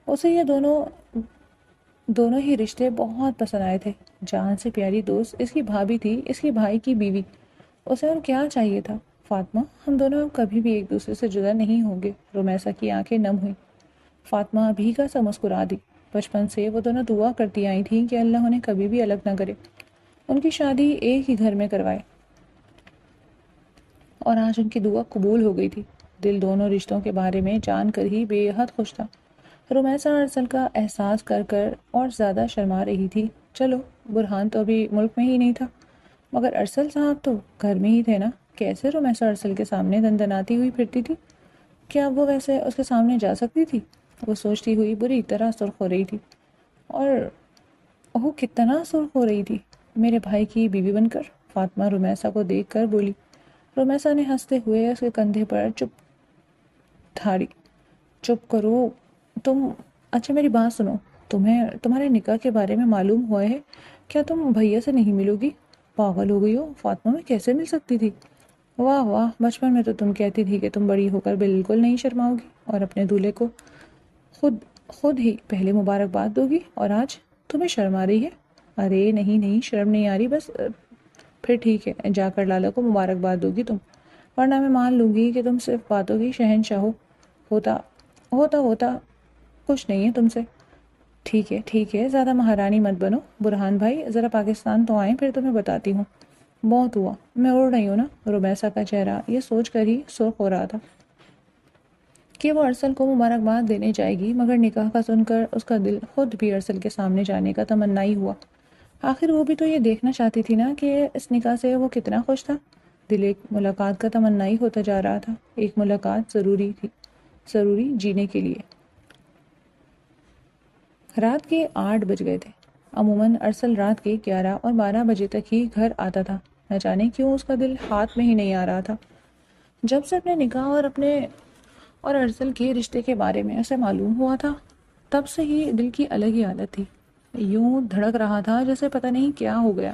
اسے یہ دونوں ہی رشتے بہت پسند آئے تھے۔ جان سے پیاری دوست اس کی بھابھی تھی، اس کے بھائی کی بیوی، اسے اور کیا چاہیے تھا؟ فاطمہ، ہم دونوں کبھی بھی ایک دوسرے سے جدا نہیں ہوں گے۔ رمیسا کی آنکھیں نم ہوئیں۔ فاطمہ بھیگا سا مسکرا دی۔ بچپن سے وہ دونوں دعا کرتی آئی تھیں کہ اللہ انہیں کبھی بھی الگ نہ کرے، ان کی شادی ایک ہی گھر میں کروائے، اور آج ان کی دعا قبول ہو گئی تھی۔ دل دونوں رشتوں کے بارے میں جان کر ہی بے حد خوش تھا۔ رمیسا ارسل کا احساس کر کر اور زیادہ شرما رہی تھی۔ چلو، برہان تو ابھی ملک میں ہی نہیں تھا، مگر ارسل صاحب تو گھر میں ہی تھے نا، کیسے رمیسا ارسل کے سامنے دندناتی ہوئی پھرتی تھی؟ کیا وہ ویسے اس کے سامنے جا سکتی تھی؟ وہ سوچتی ہوئی بری طرح سرخ ہو رہی تھی، اور وہ کتنا سرخ ہو رہی تھی، میرے بھائی کی بیوی بن کر۔ فاطمہ رمیسا کو دیکھ کر بولی۔ رمیسا نے ہنستے ہوئے اس کے کندھے پر دھاڑی۔ چپ کرو تم۔ اچھا میری بات سنو، تمہارے نکاح کے بارے میں معلوم ہوا ہے؟ کیا تم بھیا سے نہیں ملو گی؟ پاگل ہو گئی ہو فاطمہ، میں کیسے مل سکتی تھی؟ واہ واہ، بچپن میں تو تم کہتی تھی کہ تم بڑی ہو کر بالکل نہیں شرماؤ گی اور اپنے دولہے کو خود ہی پہلے مبارکباد دو گی، اور آج تمہیں شرم آ رہی ہے؟ ارے نہیں شرم نہیں آ رہی، بس پھر ٹھیک ہے، جا کر لالا کو مبارکباد دو گی تم، ورنہ میں مان لوں گی کہ تم صرف باتوں کی شہنشاہ ہو، ہوتا کچھ نہیں ہے تم سے۔ ٹھیک ہے، زیادہ مہارانی مت بنو۔ برہان بھائی ذرا پاکستان تو آئیں، پھر تمہیں بتاتی ہوں۔ بہت ہوا، میں اڑ رہی ہوں نا۔ رمیسا کا چہرہ یہ سوچ کر ہی سرخ ہو رہا تھا کہ وہ ارسل کو مبارکباد دینے جائے گی، مگر نکاح کا سن کر اس کا دل خود بھی ارسل کے سامنے جانے کا تمنائی ہوا۔ آخر وہ بھی تو یہ دیکھنا چاہتی تھی نا کہ اس نکاح سے وہ کتنا خوش تھا۔ دل ایک ملاقات کا تمنائی ہوتا جا رہا تھا، ایک ملاقات ضروری تھی، ضروری جینے کے لیے۔ رات کے 8 بج گئے تھے۔ عموماً ارسل رات کے 11 اور 12 بجے تک ہی گھر آتا تھا۔ نہ جانے کیوں اس کا دل ہاتھ میں ہی نہیں آ رہا تھا۔ جب سے اپنے نکاح اور ارسل کے رشتے کے بارے میں اسے معلوم ہوا تھا، تب سے ہی دل کی الگ ہی حالت تھی۔ یوں دھڑک رہا تھا جیسے پتہ نہیں کیا ہو گیا۔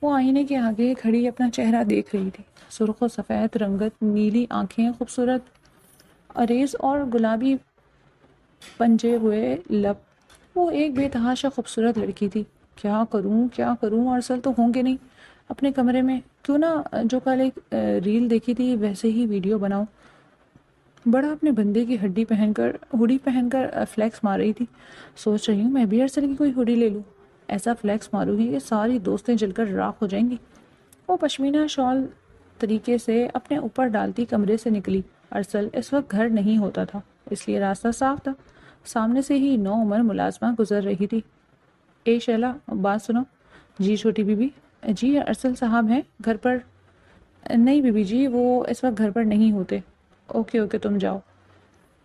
وہ آئینے کے آگے کھڑی اپنا چہرہ دیکھ رہی تھی۔ سرخ و سفید رنگت، نیلی آنکھیں، خوبصورت عریض اور گلابی پنجے ہوئے لب۔ وہ ایک بے تحاشا خوبصورت لڑکی تھی۔ کیا کروں، ارسل تو ہوں گے نہیں اپنے کمرے میں، کیوں نہ جو کل ایک ریل دیکھی تھی ویسے ہی ویڈیو بناؤں۔ بڑا اپنے بندے کی ہوڈی پہن کر فلیکس مار رہی تھی۔ سوچ رہی ہوں میں بھی ارسل کی کوئی ہوڈی لے لوں، ایسا فلیکس ماروں گی کہ ساری دوستیں جل کر راکھ ہو جائیں گی۔ وہ پشمینہ شال طریقے سے اپنے اوپر ڈالتی کمرے سے نکلی۔ ارسل اس وقت گھر نہیں ہوتا تھا، اس لیے راستہ صاف تھا۔ سامنے سے ہی نو عمر ملازمہ گزر رہی تھی۔ اے شیلا، بات سنو۔ جی چھوٹی بی بی۔ جی ارسل صاحب ہیں گھر پر؟ نہیں بی بی جی، وہ اس وقت گھر پر نہیں ہوتے۔ اوکے تم جاؤ۔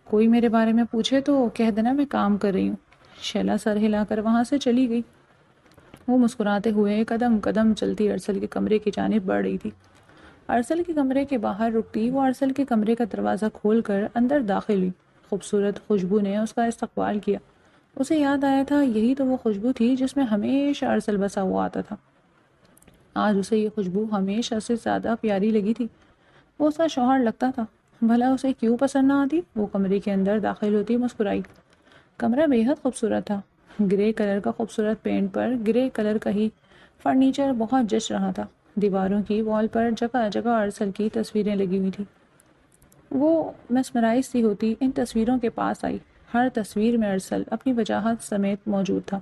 کوئی میرے بارے میں پوچھے تو کہہ دینا میں کام کر رہی ہوں۔ شیلا سر ہلا کر وہاں سے چلی گئی۔ وہ مسکراتے ہوئے قدم قدم چلتی ارسل کے کمرے کی جانب بڑھ رہی تھی۔ ارسل کے کمرے کے باہر رکتی وہ ارسل کے کمرے کا دروازہ کھول کر اندر داخل ہوئی۔ خوبصورت خوشبو نے اس کا استقبال کیا۔ اسے یاد آیا تھا یہی تو وہ خوشبو تھی جس میں ہمیشہ ارسل بسا ہوا آتا تھا۔ آج اسے یہ خوشبو ہمیشہ سے زیادہ پیاری لگی تھی۔ وہ اس کا شوہر لگتا تھا، بھلا اسے کیوں پسند نہ آتی؟ وہ کمرے کے اندر داخل ہوتی مسکرائی۔ کمرہ بے حد خوبصورت تھا۔ گرے کلر کا خوبصورت پینٹ پر گرے کلر کا ہی فرنیچر بہت جچ رہا تھا۔ دیواروں کی وال پر جگہ جگہ ارسل کی تصویریں لگی ہوئی تھی۔ وہ مسمرائز سی ہوتی ان تصویروں کے پاس آئی۔ ہر تصویر میں ارسل اپنی وجاہت سمیت موجود تھا۔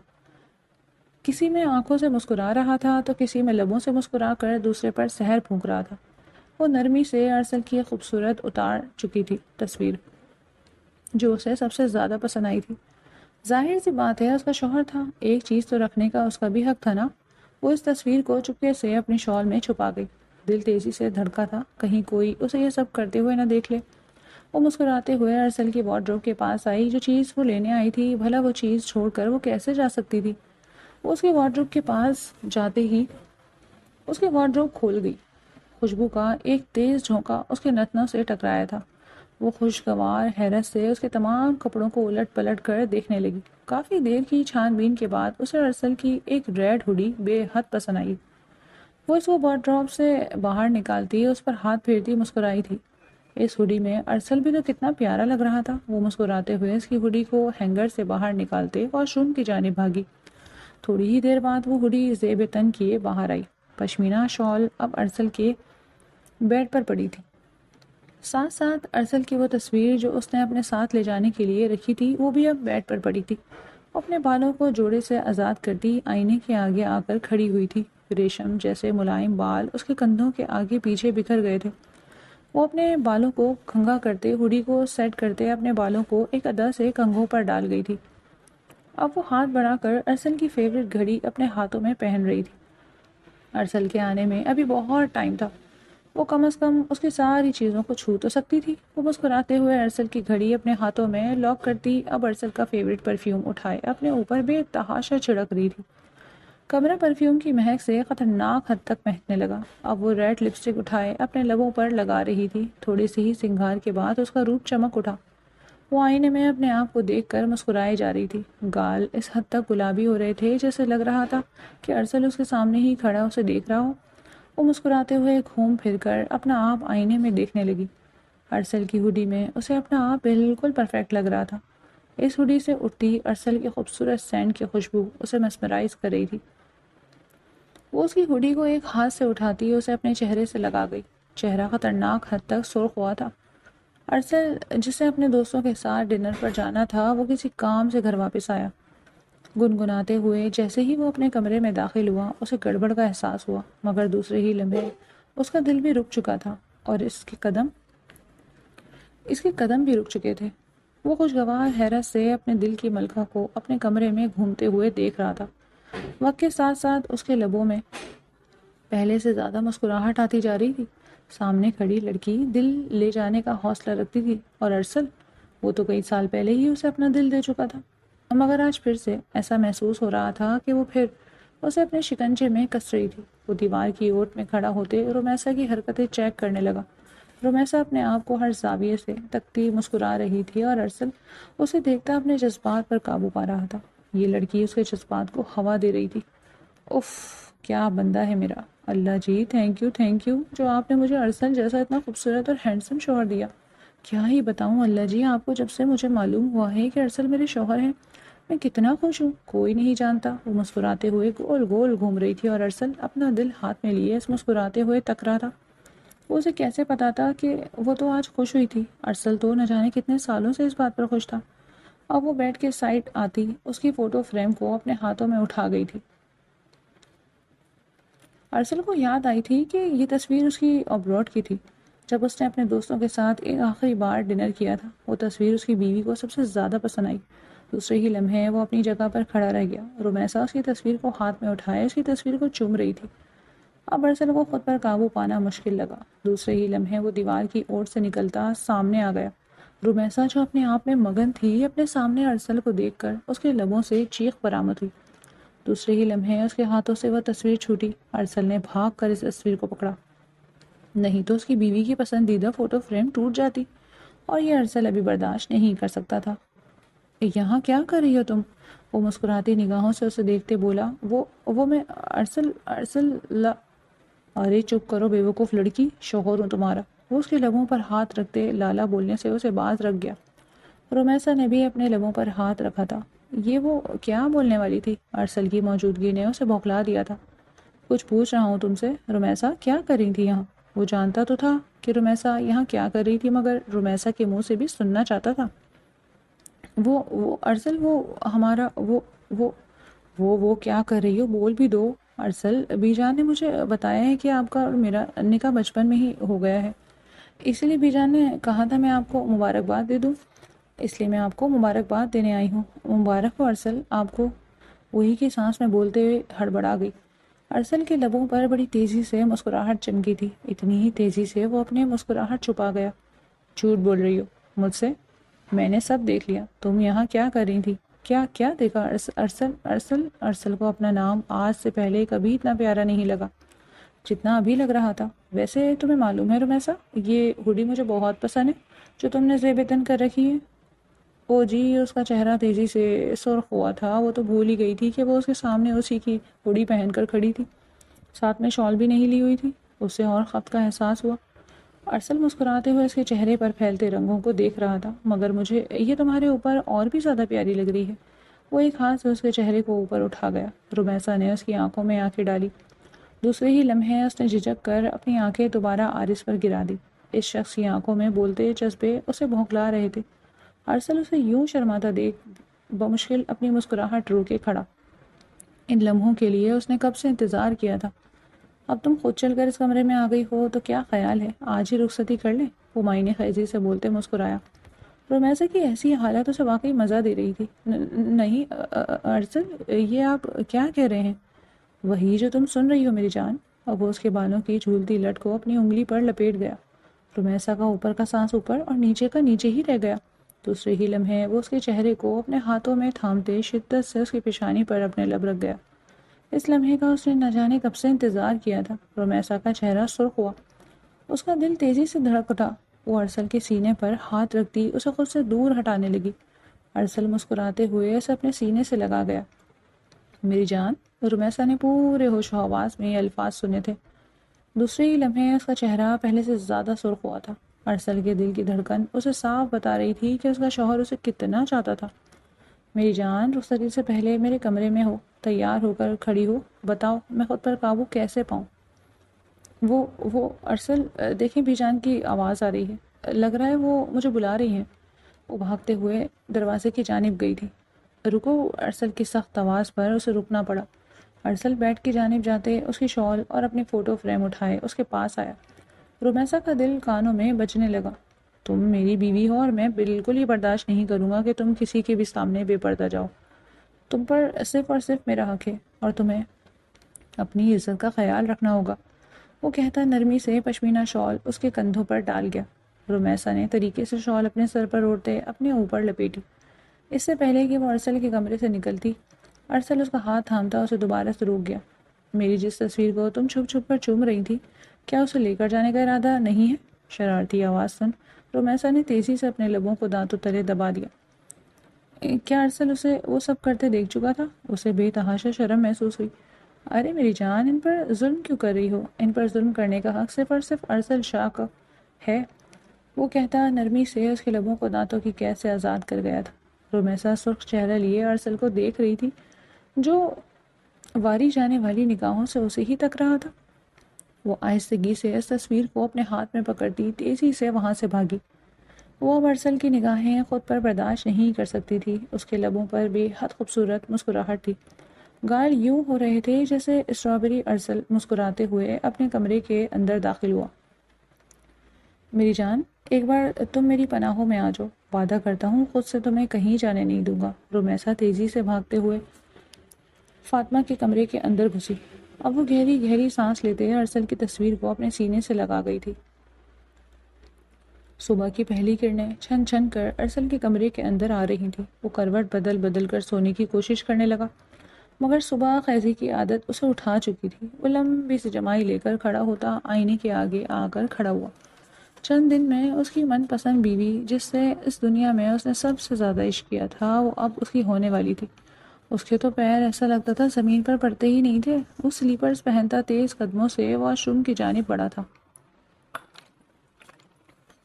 کسی میں آنکھوں سے مسکرا رہا تھا تو کسی میں لبوں سے مسکرا کر دوسرے پر سحر پھونک رہا تھا۔ وہ نرمی سے ارسل کی خوبصورت اتار چکی تھی تصویر جو اسے سب سے زیادہ پسند آئی تھی۔ ظاہر سی بات ہے اس کا شوہر تھا، ایک چیز تو رکھنے کا اس کا بھی حق تھا نا۔ وہ اس تصویر کو چپکے سے اپنی شال میں چھپا گئی۔ دل تیزی سے دھڑکا تھا، کہیں کوئی اسے یہ سب کرتے ہوئے نہ دیکھ لے۔ وہ مسکراتے ہوئے ارسل کی وارڈروب کے پاس آئی۔ جو چیز وہ لینے آئی تھی، بھلا وہ چیز چھوڑ کر وہ کیسے جا سکتی تھی؟ وہ اس کی وارڈروب کے پاس جاتے ہی اس کی وارڈروب کھول گئی۔ خوشبو کا ایک تیز جھونکا اس کے نتنوں سے ٹکرایا تھا۔ وہ خوشگوار حیرت سے اس کے تمام کپڑوں کو الٹ پلٹ کر دیکھنے لگی۔ کافی دیر کی چھان بین کے بعد اسے ارسل کی ایک ریڈ ہوڈی بے حد پسند آئی۔ وہ اس کو وارڈروب سے باہر نکالتی اس پر ہاتھ پھیرتی مسکرائی تھی۔ اس ہوڈی میں ارسل بھی تو کتنا پیارا لگ رہا تھا۔ وہ مسکراتے ہوئے اس کی ہوڈی کو ہینگر سے باہر نکالتے واش روم کی جانب بھاگی۔ تھوڑی ہی دیر بعد وہ ہوڈی زیب تن کیے باہر آئی۔ پشمینہ شال اب ارسل کے بیڈ پر پڑی تھی۔ ساتھ ساتھ ارسل کی وہ تصویر جو اس نے اپنے ساتھ لے جانے کے لیے رکھی تھی وہ بھی اب بیڈ پر پڑی تھی۔ وہ اپنے بالوں کو جوڑے سے آزاد کرتی آئینے کے آگے آ کر کھڑی ہوئی تھی۔ ریشم جیسے ملائم بال اس کے کندھوں کے آگے پیچھے بکھر گئے تھے۔ وہ اپنے بالوں کو کنگھا کرتے ہوڈی کو سیٹ کرتے اپنے بالوں کو ایک ادا سے کنگھوں پر ڈال گئی تھی۔ اب وہ ہاتھ بڑھا کر ارسل کی فیوریٹ گھڑی اپنے ہاتھوں میں پہن رہی تھی۔ ارسل کے آنے میں ابھی بہت ٹائم تھا۔ وہ کم از کم اس کی ساری چیزوں کو چھو تو سکتی تھی۔ وہ مسکراتے ہوئے ارسل کی گھڑی اپنے ہاتھوں میں لاک کرتی اب ارسل کا فیوریٹ پرفیوم اٹھائے اپنے اوپر بے تحاشا چھڑک رہی تھی۔ کمرہ پرفیوم کی مہک سے خطرناک حد تک مہکنے لگا۔ اب وہ ریڈ لپسٹک اٹھائے اپنے لبوں پر لگا رہی تھی۔ تھوڑی سی ہی سنگھار کے بعد اس کا روپ چمک اٹھا۔ وہ آئینے میں اپنے آپ کو دیکھ کر مسکرائے جا رہی تھی۔ گال اس حد تک گلابی ہو رہے تھے جیسے لگ رہا تھا کہ ارسل اس کے سامنے ہی کھڑا اسے دیکھ رہا ہو۔ وہ مسکراتے ہوئے گھوم پھر کر اپنا آپ آئینے میں دیکھنے لگی۔ ارسل کی ہوڈی میں اسے اپنا آپ بالکل پرفیکٹ لگ رہا تھا۔ اس ہوڈی سے اٹھتی ارسل کی خوبصورت سینٹ کی خوشبو اسے مسمرائز کر رہی تھی۔ وہ اس کی ہوڈی کو ایک ہاتھ سے اٹھاتی اسے اپنے چہرے سے لگا گئی۔ چہرہ خطرناک حد تک سرخ ہوا تھا۔ ارسل جسے اپنے دوستوں کے ساتھ ڈنر پر جانا تھا وہ کسی کام سے گھر واپس آیا۔ گنگناتے ہوئے جیسے ہی وہ اپنے کمرے میں داخل ہوا اسے گڑبڑ کا احساس ہوا، مگر دوسرے ہی لمحے اس کا دل بھی رک چکا تھا اور اس کے قدم بھی رک چکے تھے۔ وہ خوشگوار حیرت سے اپنے دل کی ملکہ کو اپنے کمرے میں گھومتے ہوئے دیکھ رہا تھا۔ وقت کے ساتھ ساتھ اس کے لبوں میں پہلے سے زیادہ مسکراہٹ آتی جا رہی تھی۔ سامنے کھڑی لڑکی دل لے جانے کا حوصلہ رکھتی تھی، اور ارسل، وہ تو کئی سال پہلے ہی اسے اپنا دل دے چکا تھا، مگر آج پھر سے ایسا محسوس ہو رہا تھا کہ وہ پھر اسے اپنے شکنجے میں کس رہی تھی۔ وہ دیوار کی اوٹ میں کھڑا ہوتے رومیسا کی حرکتیں چیک کرنے لگا۔ رومیسا اپنے آپ کو ہر زاویے سے تکتی مسکرا رہی تھی، اور ارسل اسے دیکھتا اپنے جذبات پر قابو پا رہا تھا۔ یہ لڑکی اس کے جذبات کو ہوا دے رہی تھی۔ اف، کیا بندہ ہے میرا! اللہ جی، تھینک یو جو آپ نے مجھے ارسل جیسا اتنا خوبصورت اور ہینڈسم شوہر دیا۔ کیا ہی بتاؤں اللہ جی آپ کو، جب سے مجھے معلوم ہوا ہے کہ ارسل میرے شوہر ہیں، میں کتنا خوش ہوں، کوئی نہیں جانتا۔ وہ مسکراتے ہوئے گول گول گھوم رہی تھی، اور ارسل اپنا دل ہاتھ میں لیے اس مسکراتے ہوئے تک رہا تھا۔ وہ اسے کیسے پتا تھا کہ وہ تو آج خوش ہوئی تھی؟ ارسل تو نہ جانے کتنے سالوں سے اس بات پر خوش تھا۔ اب وہ بیٹھ کے سائڈ آتی اس کی فوٹو فریم کو اپنے ہاتھوں میں اٹھا گئی تھی۔ ارسل کو یاد آئی تھی کہ یہ تصویر اس کی ابروڈ کی تھی، جب اس نے اپنے دوستوں کے ساتھ ایک آخری بار ڈنر کیا تھا۔ وہ تصویر اس کی بیوی کو سب سے زیادہ پسند آئی۔ دوسرے ہی لمحے وہ اپنی جگہ پر کھڑا رہ گیا۔ رومیسا اس کی تصویر کو ہاتھ میں اٹھائے اس کی تصویر کو چوم رہی تھی۔ اب ارسل کو خود پر قابو پانا مشکل لگا۔ دوسرے ہی لمحے وہ دیوار کی اوٹ سے نکلتا سامنے آ گیا۔ رومیسا جو اپنے آپ میں مگن تھی، اپنے سامنے ارسل کو دیکھ کر اس کے لبوں سے چیخ برآمد ہوئی۔ دوسرے ہی لمحے اس کے ہاتھوں سے وہ تصویر چھوٹی۔ ارسل نے بھاگ کر اس تصویر کو پکڑا، نہیں تو اس کی بیوی کی پسندیدہ فوٹو فریم ٹوٹ جاتی، اور یہ ارسل ابھی برداشت نہیں کر سکتا تھا۔ یہاں کیا کر رہی ہو تم؟ وہ مسکراتی نگاہوں سے اسے دیکھتے بولا۔ وہ میں ارسل ارے چپ کرو بے وقوف لڑکی، شوہر ہوں تمہارا۔ وہ اس کے لبوں پر ہاتھ رکھتے لالا بولنے سے اسے باز رکھ گیا۔ رومیسا نے بھی اپنے لبوں پر ہاتھ رکھا تھا۔ یہ وہ کیا بولنے والی تھی؟ ارسل کی موجودگی نے اسے بھوکلا دیا تھا۔ کچھ پوچھ رہا ہوں تم سے، رومیسا کیا کر رہی تھی یہاں؟ وہ جانتا تو تھا کہ رومیسا یہاں کیا کر رہی تھی، مگر رومیسا کے منہ سے بھی سننا چاہتا تھا۔ وہ ارسل، وہ ہمارا وہ کیا کر رہی ہو؟ بول بھی دو ارسل۔ بی جان نے مجھے بتایا ہے کہ آپ کا اور میرا نکاح بچپن میں ہی ہو گیا ہے، اسی لیے بی جان نے کہا تھا میں آپ کو مبارکباد دے دوں، اس لیے میں آپ کو مبارکباد دینے آئی ہوں۔ مبارک ہو ارسل آپ کو، وہی کی سانس میں بولتے ہوئے ہڑبڑا گئی۔ ارسل کے لبوں پر بڑی تیزی سے مسکراہٹ چمکی تھی، اتنی ہی تیزی سے وہ اپنے مسکراہٹ چھپا گیا۔ جھوٹ بول رہی ہو مجھ سے، میں نے سب دیکھ لیا۔ تم یہاں کیا کر رہی تھی؟ کیا دیکھا؟ ارسل کو اپنا نام آج سے پہلے کبھی اتنا پیارا نہیں لگا جتنا ابھی لگ رہا تھا۔ ویسے تمہیں معلوم ہے رومیسا، یہ ہوڈی مجھے بہت پسند ہے جو تم نے زیب تن کر رکھی ہے۔ او جی، اس کا چہرہ تیزی سے سرخ ہوا تھا۔ وہ تو بھول ہی گئی تھی کہ وہ اس کے سامنے اسی کی ہوڈی پہن کر کھڑی تھی، ساتھ میں شال بھی نہیں لی ہوئی تھی۔ اسے اور خفت کا احساس ہوا۔ ارسل مسکراتے ہوئے اس کے چہرے پر پھیلتے رنگوں کو دیکھ رہا تھا۔ مگر مجھے یہ تمہارے اوپر اور بھی زیادہ پیاری لگ رہی ہے۔ وہ ایک ہاتھ سے اس کے چہرے کو اوپر اٹھا گیا۔ رومیسا نے اس کی آنکھوں میں آنکھیں ڈالی۔ دوسرے ہی لمحے اس نے جھجک کر اپنی آنکھیں دوبارہ آرس پر گرا دی۔ اس شخص کی آنکھوں میں بولتے جذبے اسے بھونکلا رہے تھے۔ ارسل اسے یوں شرماتا دیکھ بمشکل اپنی مسکراہٹ رو کے کھڑا۔ ان لمحوں کے لیے اس نے کب سے انتظار کیا تھا۔ اب تم خود چل کر اس کمرے میں آ گئی ہو تو کیا خیال ہے آج ہی رخصتی کر لیں؟ وہ معنی خیزی سے بولتے مسکرایا۔ رومیسا کی ایسی حالت اسے واقعی مزہ دے رہی تھی۔ نہیں ارسل، یہ آپ کیا کہہ رہے ہیں؟ وہی جو تم سن رہی ہو میری جان۔ اب وہ اس کے بالوں کی جھولتی لٹ کو اپنی انگلی پر لپیٹ گیا۔ رومیسا کا اوپر کا سانس اوپر اور نیچے کا نیچے ہی رہ گیا۔ دوسرے ہی لمحے وہ اس کے چہرے کو اپنے ہاتھوں میں تھامتے شدت سے اس کی پیشانی پر اپنے لب رکھ گیا۔ اس لمحے کا اس نے نہ جانے کب سے انتظار کیا تھا۔ رومیسا کا چہرہ سرخ ہوا، اس کا دل تیزی سے دھڑک اٹھا۔ وہ ارسل کے سینے پر ہاتھ رکھتی اسے خود سے دور ہٹانے لگی۔ ارسل مسکراتے ہوئے اسے اپنے سینے سے لگا گیا۔ میری جان، رومیسا نے پورے ہوش و حواس میں یہ الفاظ سنے تھے۔ دوسرے ہی لمحے اس کا چہرہ پہلے سے زیادہ سرخ ہوا تھا۔ ارسل کے دل کی دھڑکن اسے صاف بتا رہی تھی کہ اس کا شوہر اسے کتنا چاہتا تھا۔ میری جان، رخصتی سے پہلے میرے کمرے میں ہو، تیار ہو کر کھڑی ہو، بتاؤ میں خود پر قابو کیسے پاؤں؟ وہ ارسل، دیکھیں بی جان کی آواز آ رہی ہے، لگ رہا ہے وہ مجھے بلا رہی ہیں۔ وہ بھاگتے ہوئے دروازے کی جانب گئی تھی۔ رکو، ارسل کی سخت آواز پر اسے رکنا پڑا۔ ارسل بیڈ کی جانب جاتے اس کی شال اور اپنی فوٹو فریم اٹھائے اس کے پاس آیا۔ رومیسا کا دل کانوں میں بجنے لگا۔ تم میری بیوی ہو اور میں بالکل ہی برداشت نہیں کروں گا کہ تم کسی کے بھی سامنے بے پردہ جاؤ۔ تم پر صرف اور صرف میرا حق ہے اور تمہیں اپنی عزت کا خیال رکھنا ہوگا۔ وہ کہتا نرمی سے پشمینہ شال اس کے کندھوں پر ڈال گیا۔ رومیسا نے طریقے سے شال اپنے سر پر اوڑھتے اپنے اوپر لپیٹی۔ اس سے پہلے کہ وہ ارسل کے کمرے سے نکلتی، ارسل اس کا ہاتھ تھامتا اسے دوبارہ سے روک گیا۔ میری جس تصویر کو تم چھپ چھپ کر چوم رہی تھی، کیا اسے لے کر جانے کا ارادہ نہیں ہے؟ شرارتی آواز سن رومیسا نے تیزی سے اپنے لبوں کو دانتوں تلے دبا دیا۔ کیا ارسل اسے وہ سب کرتے دیکھ چکا تھا؟ اسے بے تحاشا شرم محسوس ہوئی۔ ارے میری جان، ان پر ظلم کیوں کر رہی ہو؟ ان پر ظلم کرنے کا حق صرف اور صرف ارسل شاہ کا ہے، وہ کہتا نرمی سے اس کے لبوں کو دانتوں کی قید سے آزاد کر گیا تھا۔ رومیسا سرخ چہرہ لیے ارسل کو دیکھ رہی تھی، جو واری جانے والی نگاہوں سے اسے ہی تک رہا تھا۔ وہ آہستگی سے اس تصویر کو اپنے ہاتھ میں پکڑتی تیزی سے وہاں سے بھاگی۔ وہ اب ارسل کی نگاہیں خود پر برداشت نہیں کر سکتی تھی۔ اس کے لبوں پر بے حد خوبصورت مسکراہٹ تھی، گال یوں ہو رہے تھے جیسے اسٹرابیری۔ ارسل مسکراتے ہوئے اپنے کمرے کے اندر داخل ہوا۔ میری جان، ایک بار تم میری پناہوں میں آ جاؤ، وعدہ کرتا ہوں خود سے تمہیں کہیں جانے نہیں دوں گا۔ رومیسا تیزی سے بھاگتے ہوئے فاطمہ کے کمرے کے اندر گھسی۔ اب وہ گہری گہری سانس لیتے ارسل کی تصویر کو اپنے سینے سے لگا گئی تھی۔ صبح کی پہلی کرنیں چھن چھن کر ارسل کے کمرے کے اندر آ رہی تھیں۔ وہ کروٹ بدل بدل کر سونے کی کوشش کرنے لگا، مگر صبح خیزی کی عادت اسے اٹھا چکی تھی۔ وہ لمبی سی جمائی لے کر کھڑا ہوتا آئینے کے آگے آ کر کھڑا ہوا۔ چند دن میں اس کی من پسند بیوی، جس سے اس دنیا میں اس نے سب سے زیادہ عشق کیا تھا، وہ اب اس کی ہونے والی تھی۔ اس کے تو پیر ایسا لگتا تھا زمین پر پڑتے ہی نہیں تھے۔ وہ سلیپرز پہنتا تیز قدموں سے واش روم کی جانب بڑھا تھا۔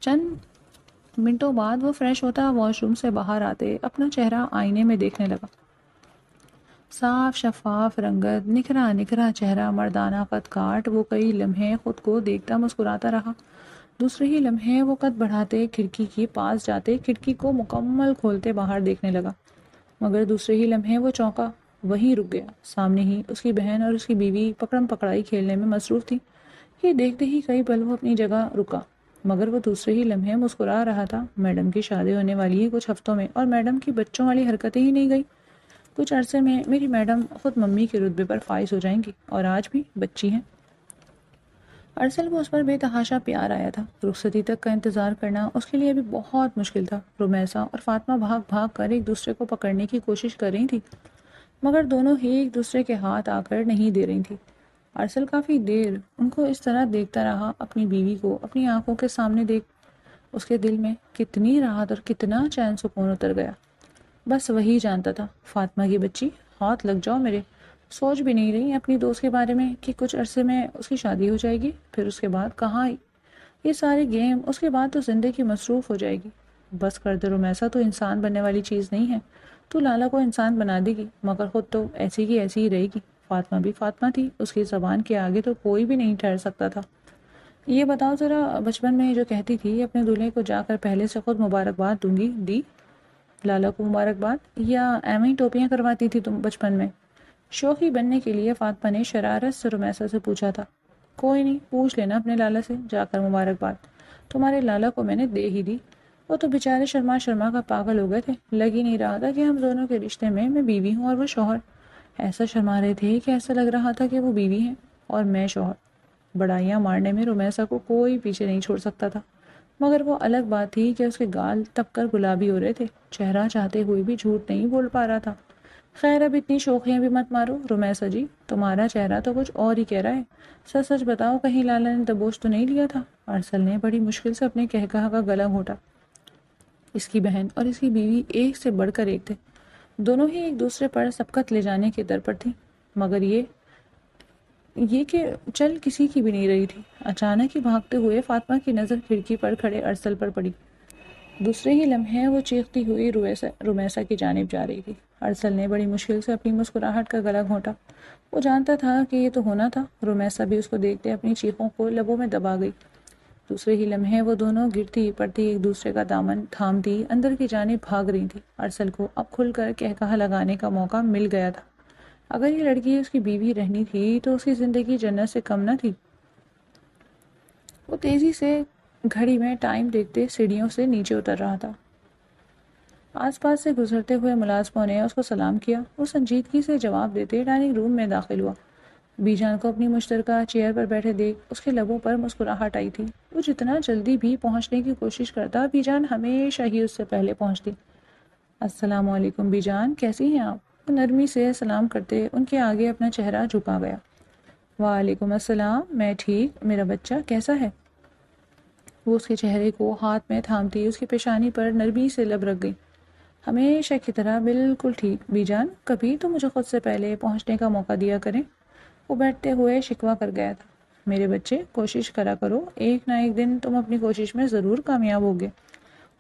چند منٹوں بعد وہ فریش ہوتا واش روم سے باہر آتے اپنا چہرہ آئینے میں دیکھنے لگا۔ صاف شفاف رنگت، نکھرا نکھرا چہرہ، مردانہ قد کاٹ۔ وہ کئی لمحے خود کو دیکھتا مسکراتا رہا۔ دوسرے ہی لمحے وہ قد بڑھاتے کھڑکی کے پاس جاتے، کھڑکی کو مکمل کھولتے باہر دیکھنے لگا، مگر دوسرے ہی لمحے وہ چونکا، وہیں رک گیا۔ سامنے ہی اس کی بہن اور اس کی بیوی پکڑم پکڑائی کھیلنے میں مصروف تھی۔ یہ دیکھتے ہی کئی پل وہ اپنی جگہ رکا، مگر وہ دوسرے ہی لمحے مسکرا رہا تھا۔ میڈم کی شادی ہونے والی ہے کچھ ہفتوں میں، اور میڈم کی بچوں والی حرکتیں ہی نہیں گئی۔ کچھ عرصے میں میری میڈم خود ممی کے رتبے پر فائز ہو جائیں گی، اور آج بھی بچی ہیں۔ ارسل کو اس پر بے تحاشا پیار آیا تھا۔ رخصتی تک کا انتظار کرنا اس کے لیے بھی بہت مشکل تھا۔ رومیسا اور فاطمہ بھاگ بھاگ کر ایک دوسرے کو پکڑنے کی کوشش کر رہی تھی، مگر دونوں ہی ایک دوسرے کے ہاتھ آ کر نہیں دے رہی تھی۔ ارسل کافی دیر ان کو اس طرح دیکھتا رہا، اپنی بیوی کو اپنی آنکھوں کے سامنے دیکھ اس کے دل میں کتنی راحت اور کتنا چین سکون اتر گیا۔ بس وہی جانتا تھا، فاطمہ کی بچی، ہاتھ لگ جاؤ میرے۔ سوچ بھی نہیں رہی اپنی دوست کے بارے میں کہ کچھ عرصے میں اس کی شادی ہو جائے گی، پھر اس کے بعد کہاں یہ سارے گیم، اس کے بعد تو زندگی مصروف ہو جائے گی۔ بس کر دے رومیسا، تو انسان بننے والی چیز نہیں ہے۔ تو لالا کو انسان بنا دے گی، مگر خود تو ایسی کی ایسی ہی رہے گی۔ فاطمہ بھی فاطمہ تھی، اس کی زبان کے آگے تو کوئی بھی نہیں ٹھہر سکتا تھا۔ یہ بتاؤ ذرا، بچپن میں جو کہتی تھی اپنے دولہے کو جا کر پہلے سے خود مبارکباد دوں گی، دی لالا کو مبارکباد، یا ایویں ٹوپیاں کرواتی تھی تم بچپن میں؟ شوخی بننے کے لیے فاطمہ نے شرارت سے رومیسا سے پوچھا تھا۔ کوئی نہیں، پوچھ لینا اپنے لالا سے جا کر مبارکباد۔ تمہارے لالا کو میں نے دے ہی دی، وہ تو بیچارے شرما شرما کا پاگل ہو گئے تھے۔ لگ ہی نہیں رہا تھا کہ ہم دونوں کے رشتے میں بیوی ہوں اور وہ شوہر۔ ایسا شرما رہے تھے کہ ایسا لگ رہا تھا کہ وہ بیوی ہیں اور میں شوہر۔ بڑائیاں مارنے میں رومیسا کو کوئی پیچھے نہیں چھوڑ سکتا تھا، مگر وہ الگ بات تھی کہ اس کے گال تپ کر گلابی ہو رہے تھے، چہرہ چاہتے ہوئے بھی جھوٹ نہیں بول پا رہا تھا۔ خیر اب اتنی شوخیاں بھی مت مارو رومیسا جی، تمہارا چہرہ تو کچھ اور ہی کہہ رہا ہے۔ سچ سچ بتاؤ، کہیں لالا نے دبوچ تو نہیں لیا تھا؟ ارسل نے بڑی مشکل سے اپنے کہا کا گلا گھونٹا۔ اس کی بہن اور اس کی بیوی ایک سے بڑھ کر ایک تھے، دونوں ہی ایک دوسرے پر سبقت لے جانے کے در پر تھیں، مگر یہ کہ چل کسی کی بھی نہیں رہی تھی۔ اچانک ہی بھاگتے ہوئے فاطمہ کی نظر کھڑکی پر کھڑے ارسل پر پڑی۔ دوسرے ہی لمحے وہ چیختی ہوئی رومیسا کی جانب جا رہی تھی۔ ارسل نے بڑی مشکل سے اپنی مسکراہٹ کا گلا گھونٹا۔ وہ جانتا تھا کہ یہ تو ہونا تھا۔ رومیسا بھی اس کو دیکھتے اپنی چیخوں کو لبوں میں دبا گئی۔ دوسرے ہی لمحے وہ دونوں گرتی پڑتی ایک دوسرے کا دامن تھامتی اندر کی جانب بھاگ رہی تھی۔ ارسل کو اب کھل کر کہا لگانے کا موقع مل گیا تھا۔ اگر یہ لڑکی اس کی بیوی رہنی تھی تو اس کی زندگی جنت سے کم نہ تھی۔ وہ تیزی سے گھڑی میں ٹائم دیکھتے سیڑھیوں سے نیچے اتر رہا تھا۔ آس پاس سے گزرتے ہوئے ملازموں نے اس کو سلام کیا۔ وہ سنجیدگی سے جواب دیتے ڈائننگ روم میں داخل ہوا۔ بی جان کو اپنی مشترکہ چیئر پر بیٹھے دیکھ اس کے لبوں پر مسکراہٹ آئی تھی۔ وہ جتنا جلدی بھی پہنچنے کی کوشش کرتا، بی جان ہمیشہ ہی اس سے پہلے پہنچتی۔ السلام علیکم بی جان، کیسی ہیں آپ؟ وہ نرمی سے سلام کرتے ان کے آگے اپنا چہرہ جھکا گیا۔ وعلیکم السلام، میں ٹھیک، میرا بچہ کیسا ہے؟ وہ اس کے چہرے کو ہاتھ میں تھامتی اس کی پیشانی پر نرمی سے لب رکھ گئی۔ ہمیشہ کی طرح بالکل ٹھیک بی جان، کبھی تو مجھے خود سے پہلے پہنچنے کا موقع دیا کریں۔ وہ بیٹھتے ہوئے شکوہ کر گیا تھا۔ میرے بچے، کوشش کرا کرو، ایک نہ ایک دن تم اپنی کوشش میں ضرور کامیاب ہوگے۔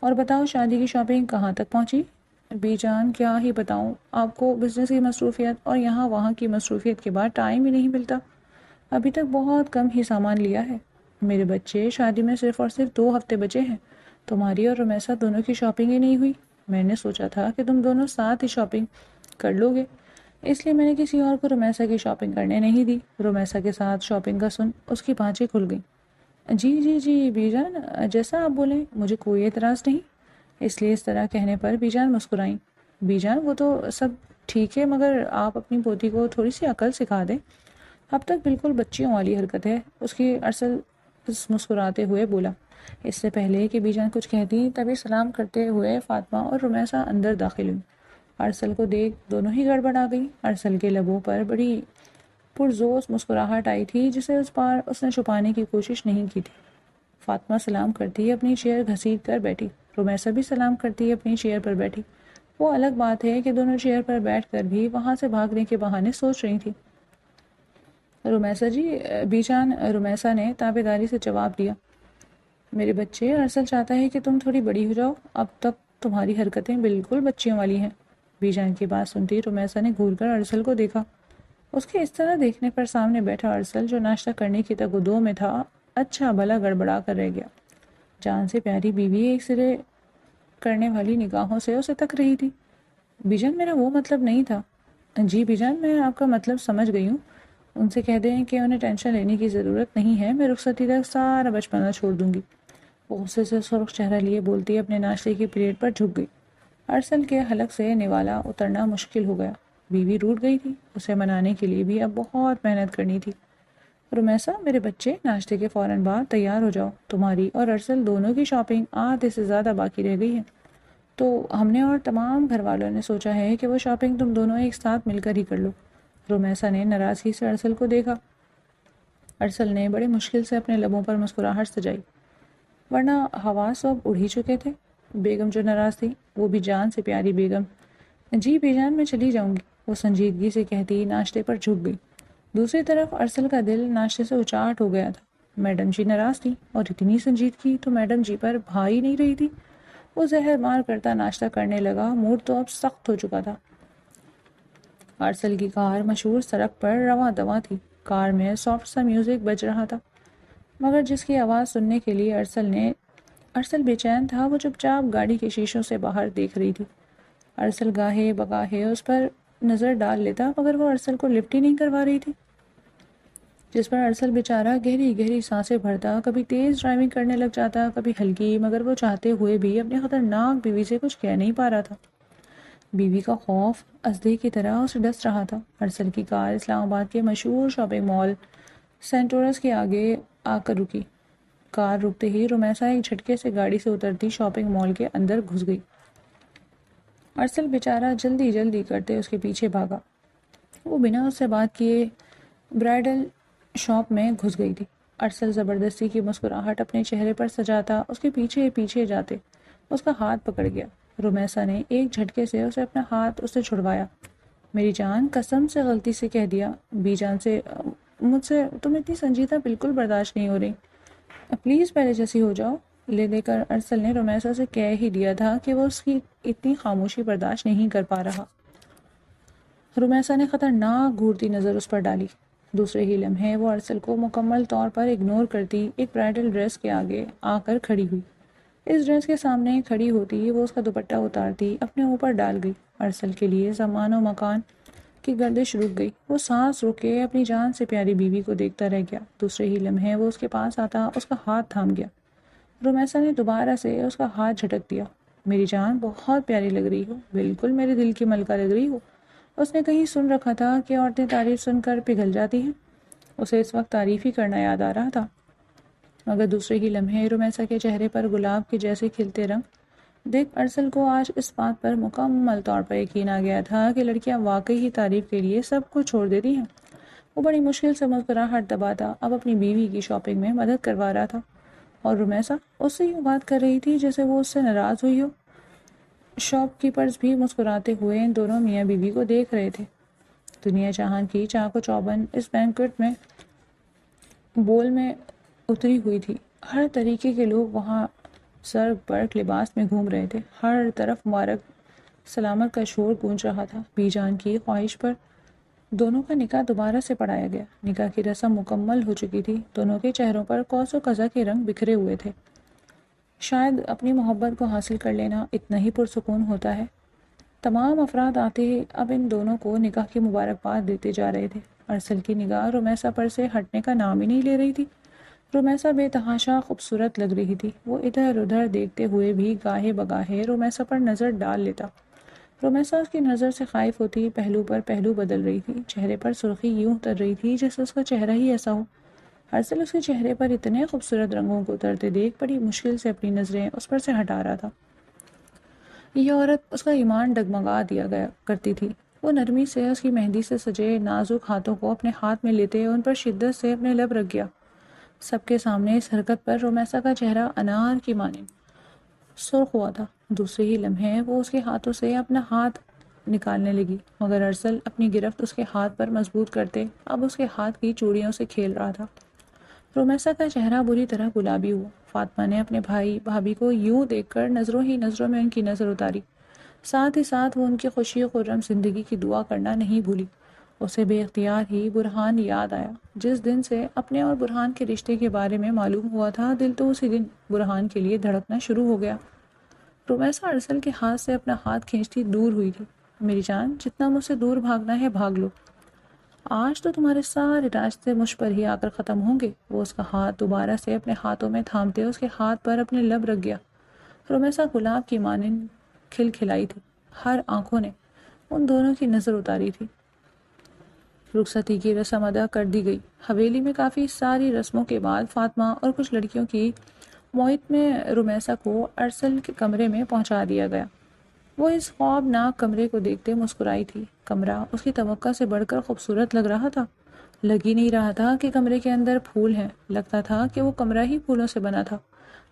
اور بتاؤ، شادی کی شاپنگ کہاں تک پہنچی؟ بی جان کیا ہی بتاؤں آپ کو، بزنس کی مصروفیت اور یہاں وہاں کی مصروفیت کے بعد ٹائم ہی نہیں ملتا۔ ابھی تک بہت کم ہی سامان لیا ہے۔ میرے بچے، شادی میں صرف اور صرف 2 ہفتے بچے ہیں۔ تمہاری اور رمیسا دونوں کی شاپنگ ہی نہیں ہوئی۔ میں نے سوچا تھا کہ تم دونوں ساتھ ہی شاپنگ کر لو گے، اس لیے میں نے کسی اور کو رمیسا کی شاپنگ کرنے نہیں دی۔ رمیسا کے ساتھ شاپنگ کا سن اس کی بانچیں کھل گئیں۔ جی جی جی بی جان، جیسا آپ بولیں، مجھے کوئی اعتراض نہیں۔ اس لیے اس طرح کہنے پر بی جان مسکرائیں۔ بی جان وہ تو سب ٹھیک ہے، مگر آپ اپنی پوتی کو تھوڑی سی عقل سکھا دیں، اب تک بالکل بچیوں والی حرکت ہے اس کی۔ ارسل مسکراتے ہوئے بولا۔ اس سے پہلے کہ بی جان کچھ کہتی، تبھی سلام کرتے ہوئے فاطمہ اور رمیسا اندر داخل ہوئی۔ ارسل کو دیکھ دونوں ہی گڑبڑا گئی۔ ارسل کے لبوں پر بڑی پرجوش مسکراہٹ آئی تھی جسے اس بار اس نے چھپانے کی کوشش نہیں کی تھی۔ فاطمہ سلام کرتی اپنی چیئر گھسیٹ کر بیٹھی۔ رمیسا بھی سلام کرتی اپنی چیئر پر بیٹھی۔ وہ الگ بات ہے کہ دونوں چیئر پر بیٹھ کر بھی وہاں سے بھاگنے کے بہانے سوچ رہی تھی۔ رمیسا جی، بی جان، رمیسا نے تابعداری سے جواب دیا۔ میرے بچے، ارسل چاہتا ہے کہ تم تھوڑی بڑی ہو جاؤ، اب تک تمہاری حرکتیں بالکل بچیوں والی ہیں۔ بی جان کی بات سنتی رمیسا نے گھور کر ارسل کو دیکھا۔ اس کے اس طرح دیکھنے پر سامنے بیٹھا ارسل، جو ناشتہ کرنے کی تگ و دو میں تھا، اچھا بھلا گڑبڑا کر رہ گیا۔ جان سے پیاری بیوی ایک سرے کرنے والی نگاہوں سے اسے تک رہی تھی۔ بی جان، میرا وہ مطلب نہیں تھا۔ جی بی جان، میں آپ کا مطلب سمجھ گئی ہوں۔ ان سے کہہ دیں کہ انہیں ٹینشن لینے کی ضرورت نہیں ہے، میں رخصتی تک سارا بچپنا چھوڑ دوں گی۔ وہ غصے سے سرخ چہرہ لیے بولتی اپنے ناشتے کی پلیٹ پر جھک گئی۔ ارسل کے حلق سے نوالا اترنا مشکل ہو گیا۔ بیوی روٹھ گئی تھی، اسے منانے کے لیے بھی اب بہت محنت کرنی تھی۔ رمیسا، میرے بچے، ناشتے کے فوراً بعد تیار ہو جاؤ، تمہاری اور ارسل دونوں کی شاپنگ آدھے سے زیادہ باقی رہ گئی ہے۔ تو ہم نے اور تمام گھر والوں نے سوچا ہے کہ وہ شاپنگ تم دونوں ایک ساتھ مل کر ہی کر لو۔ رمیسا نے ناراضگی سے ارسل کو دیکھا۔ ارسل نے بڑے مشکل سے اپنے لبوں پر مسکراہٹ سجائی، ورنہ حواس اب اڑ ہی چکے تھے۔ بیگم جو ناراض تھی، وہ بھی جان سے پیاری بیگم۔ جی بی جان، میں چلی جاؤں گی، وہ سنجیدگی سے کہتی ناشتے پر جھک گئی۔ دوسری طرف ارسل کا دل ناشتے سے اچاٹ ہو گیا تھا۔ میڈم جی ناراض تھی اور اتنی سنجیدگی تو میڈم جی پر بھا ہی نہیں رہی تھی۔ وہ زہر مار کرتا ناشتہ کرنے لگا، موڈ تو اب سخت ہو چکا تھا۔ ارسل کی کار مشہور سڑک پر رواں دواں تھی۔ کار میں سافٹ سا میوزک بج رہا تھا، مگر جس کی آواز سننے کے لیے ارسل بے چین تھا، وہ چپ چاپ گاڑی کے شیشوں سے باہر دیکھ رہی تھی۔ ارسل گاہے بگاہے اس پر نظر ڈال لیتا، مگر وہ ارسل کو لفٹ ہی نہیں کروا رہی تھی، جس پر ارسل بیچارہ گہری گہری سانسیں بھرتا، کبھی تیز ڈرائیونگ کرنے لگ جاتا، کبھی ہلکی، مگر وہ چاہتے ہوئے بھی اپنی خطرناک بیوی سے کچھ کہہ نہیں پا رہا تھا۔ بیوی کا خوف ازدے کی طرح اسے ڈس رہا تھا۔ ارسل کی کار اسلام آباد کے مشہور شاپنگ مال سینٹورس کے آگے آ کر رکی۔ کار رکتے ہی رمیسا ایک جھٹکے سے گاڑی سے اترتی شاپنگ مال کے اندر گھس گئی۔ ارسل بیچارہ جلدی جلدی کرتے اس کے پیچھے بھاگا۔ وہ بنا اس سے بات کیے برائڈل شاپ میں گھس گئی تھی۔ ارسل زبردستی کی مسکراہٹ اپنے چہرے پر سجاتا اس کے پیچھے پیچھے جاتے اس کا ہاتھ پکڑ گیا۔ رمیسا نے ایک جھٹکے سے اسے اپنا ہاتھ اس سے چھڑوایا۔ میری جان، قسم سے غلطی سے کہہ دیا، بی جان سے، مجھ سے تم اتنی سنجیدہ بالکل برداشت نہیں ہو رہی، پلیز پہلے جیسی ہو جاؤ۔ لے دے کر ارسل نے رمیسا سے کہہ ہی دیا تھا کہ وہ اس کی اتنی خاموشی برداشت نہیں کر پا رہا۔ رمیسا نے خطرناک گھورتی نظر اس پر ڈالی۔ دوسرے ہی لمحے وہ ارسل کو مکمل طور پر اگنور کرتی ایک برائڈل ڈریس کے آگے آ کر کھڑی ہوئی۔ اس ڈریس کے سامنے کھڑی ہوتی وہ اس کا دوپٹہ اتارتی اپنے اوپر ڈال گئی۔ ارسل کے لیے زمان و مکان کی گردش رک گئی۔ وہ سانس روکے اپنی جان سے پیاری بیوی کو دیکھتا رہ گیا۔ دوسرے ہی لمحے وہ اس کے پاس آتا اس کا ہاتھ تھام گیا۔ رمیسا نے دوبارہ سے اس کا ہاتھ جھٹک دیا۔ میری جان، بہت پیاری لگ رہی ہو، بالکل میرے دل کی ملکہ لگ رہی ہو۔ اس نے کہیں سن رکھا تھا کہ عورتیں تعریف سن کر پگھل جاتی ہیں۔ اسے اس وقت تعریف ہی کرنا یاد آ رہا تھا، مگر دوسرے ہی لمحے رمیسا کے چہرے پر گلاب کے جیسے کھلتے رنگ دیکھ ارسل کو آج اس بات پر مکمل طور پر یقین آ گیا تھا کہ لڑکیاں واقعی ہی تعریف کے لیے سب کچھ چھوڑ دیتی ہیں۔ وہ بڑی مشکل سے مسکراہٹ دباتا اب اپنی بیوی کی شاپنگ میں مدد کروا رہا تھا، اور رمیسا اس سے یوں بات کر رہی تھی جیسے وہ اس سے ناراض ہوئی ہو۔ شاپ کیپرز بھی مسکراتے ہوئے ان دونوں میاں بیوی کو دیکھ رہے تھے۔ دنیا جہان کی چاق و چوبند اس بینکوٹ میں بول میں اتری ہوئی تھی۔ ہر طریقے کے لوگ وہاں سر برق لباس میں گھوم رہے تھے۔ ہر طرف مبارک سلامت کا شور گونج رہا تھا۔ بی جان کی خواہش پر دونوں کا نکاح دوبارہ سے پڑھایا گیا۔ نکاح کی رسم مکمل ہو چکی تھی۔ دونوں کے چہروں پر قوس و قزح کے رنگ بکھرے ہوئے تھے۔ شاید اپنی محبت کو حاصل کر لینا اتنا ہی پرسکون ہوتا ہے۔ تمام افراد آتے ہی اب ان دونوں کو نکاح کی مبارکباد دیتے جا رہے تھے۔ ارسل کی نگاہ رمیسا پر سے ہٹنے کا نام ہی نہیں لے رہی تھی۔ رمیسا بے تحاشا خوبصورت لگ رہی تھی۔ وہ ادھر ادھر دیکھتے ہوئے بھی گاہے بگاہے رمیسا پر نظر ڈال لیتا۔ رمیسا اس کی نظر سے خائف ہوتی، پہلو پر پہلو بدل رہی تھی، چہرے پر سرخی یوں اتر رہی تھی جیسے اس کا چہرہ ہی ایسا ہو۔ ارسل اس کے چہرے پر اتنے خوبصورت رنگوں کو اترتے دیکھ بڑی مشکل سے اپنی نظریں اس پر سے ہٹا رہا تھا۔ یہ عورت اس کا ایمان ڈگمگا دیا گیا کرتی تھی۔ وہ نرمی سے اس کی مہندی سے سجے نازک ہاتھوں کو اپنے ہاتھ میں لیتے ان پر شدت سے اپنے لب رکھ گیا۔ سب کے سامنے اس حرکت پر رمیسا کا چہرہ انار کی مانند سرخ ہوا تھا۔ دوسرے ہی لمحے وہ اس کے ہاتھوں سے اپنا ہاتھ نکالنے لگی، مگر ارسل اپنی گرفت اس کے ہاتھ پر مضبوط کرتے اب اس کے ہاتھ کی چوڑیوں سے کھیل رہا تھا۔ رمیسا کا چہرہ بری طرح گلابی ہوا۔ فاطمہ نے اپنے بھائی بھابھی کو یوں دیکھ کر نظروں ہی نظروں میں ان کی نظر اتاری، ساتھ ہی ساتھ وہ ان کی خوشی و خرم زندگی کی دعا کرنا نہیں بھولی۔ اسے بے اختیار ہی برہان یاد آیا۔ جس دن سے اپنے اور برہان کے رشتے کے بارے میں معلوم ہوا تھا، دل تو اسی دن برہان کے لیے دھڑکنا شروع ہو گیا۔ رمیسا ارسل کے ہاتھ سے اپنا ہاتھ کھینچتی دور ہوئی تھی۔ میری جان، جتنا مجھ سے دور بھاگنا ہے بھاگ لو، آج تو تمہارے سارے راستے مجھ پر ہی آ کر ختم ہوں گے۔ وہ اس کا ہاتھ دوبارہ سے اپنے ہاتھوں میں تھامتے اس کے ہاتھ پر اپنے لب رکھ گیا۔ رمیسا گلاب کی مانند کھل کھلائی تھی۔ ہر آنکھوں نے ان دونوں کی نظر اتاری تھی۔ رخصتی کی رسم ادا کر دی گئی۔ حویلی میں کافی ساری رسموں کے بعد فاطمہ اور کچھ لڑکیوں کی معیت میں رمیسا کو ارسل کے کمرے میں پہنچا دیا گیا۔ وہ اس خوابناک کمرے کو دیکھتے مسکرائی تھی۔ کمرہ اس کی توقع سے بڑھ کر خوبصورت لگ رہا تھا۔ لگ ہی نہیں رہا تھا کہ کمرے کے اندر پھول ہیں، لگتا تھا کہ وہ کمرہ ہی پھولوں سے بنا تھا۔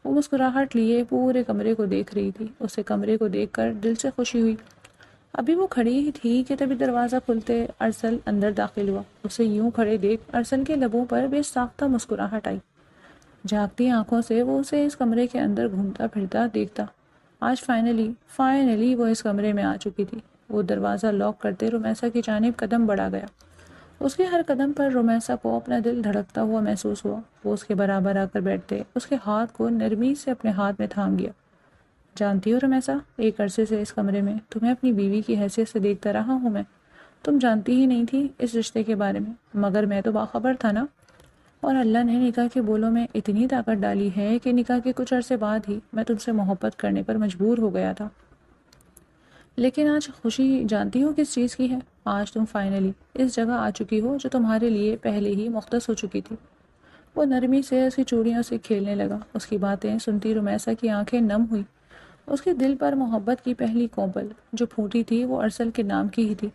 وہ مسکراہٹ لیے پورے کمرے کو دیکھ رہی تھی۔ اسے کمرے کو دیکھ کر دل سے خوشی ہوئی۔ ابھی وہ کھڑی ہی تھی کہ تبھی دروازہ کھلتے ارسل اندر داخل ہوا۔ اسے یوں کھڑے دیکھ ارسل کے لبوں پر بے ساختہ مسکراہٹ آئی۔ جھانکتی آنکھوں سے وہ اسے اس کمرے کے اندر گھومتا پھرتا دیکھتا۔ آج فائنلی وہ اس کمرے میں آ چکی تھی۔ وہ دروازہ لاک کرتے رمیسا کی جانب قدم بڑھا گیا۔ اس کے ہر قدم پر رمیسا کو اپنا دل دھڑکتا ہوا محسوس ہوا۔ وہ اس کے برابر آ کر بیٹھتے اس کے ہاتھ کو نرمی سے اپنے ہاتھ میں تھام گیا۔ جانتی ہو رمیسا، ایک عرصے سے اس کمرے میں تمہیں اپنی بیوی کی حیثیت سے دیکھتا رہا ہوں میں۔ تم جانتی ہی نہیں تھی اس رشتے کے بارے میں، مگر میں تو باخبر تھا نا۔ اور اللہ نے نکاح کے بولوں میں اتنی طاقت ڈالی ہے کہ نکاح کے کچھ عرصے بعد ہی میں تم سے محبت کرنے پر مجبور ہو گیا تھا۔ لیکن آج خوشی جانتی ہو کس چیز کی ہے؟ آج تم فائنلی اس جگہ آ چکی ہو جو تمہارے لیے پہلے ہی مختص ہو چکی تھی۔ وہ نرمی سے اس کی چوڑیوں سے کھیلنے لگا۔ اس کی باتیں سنتی رمیسا کی آنکھیں نم ہوئی۔ اس کے دل پر محبت کی پہلی کوپل جو پھوٹی تھی وہ ارسل کے نام کی ہی تھی،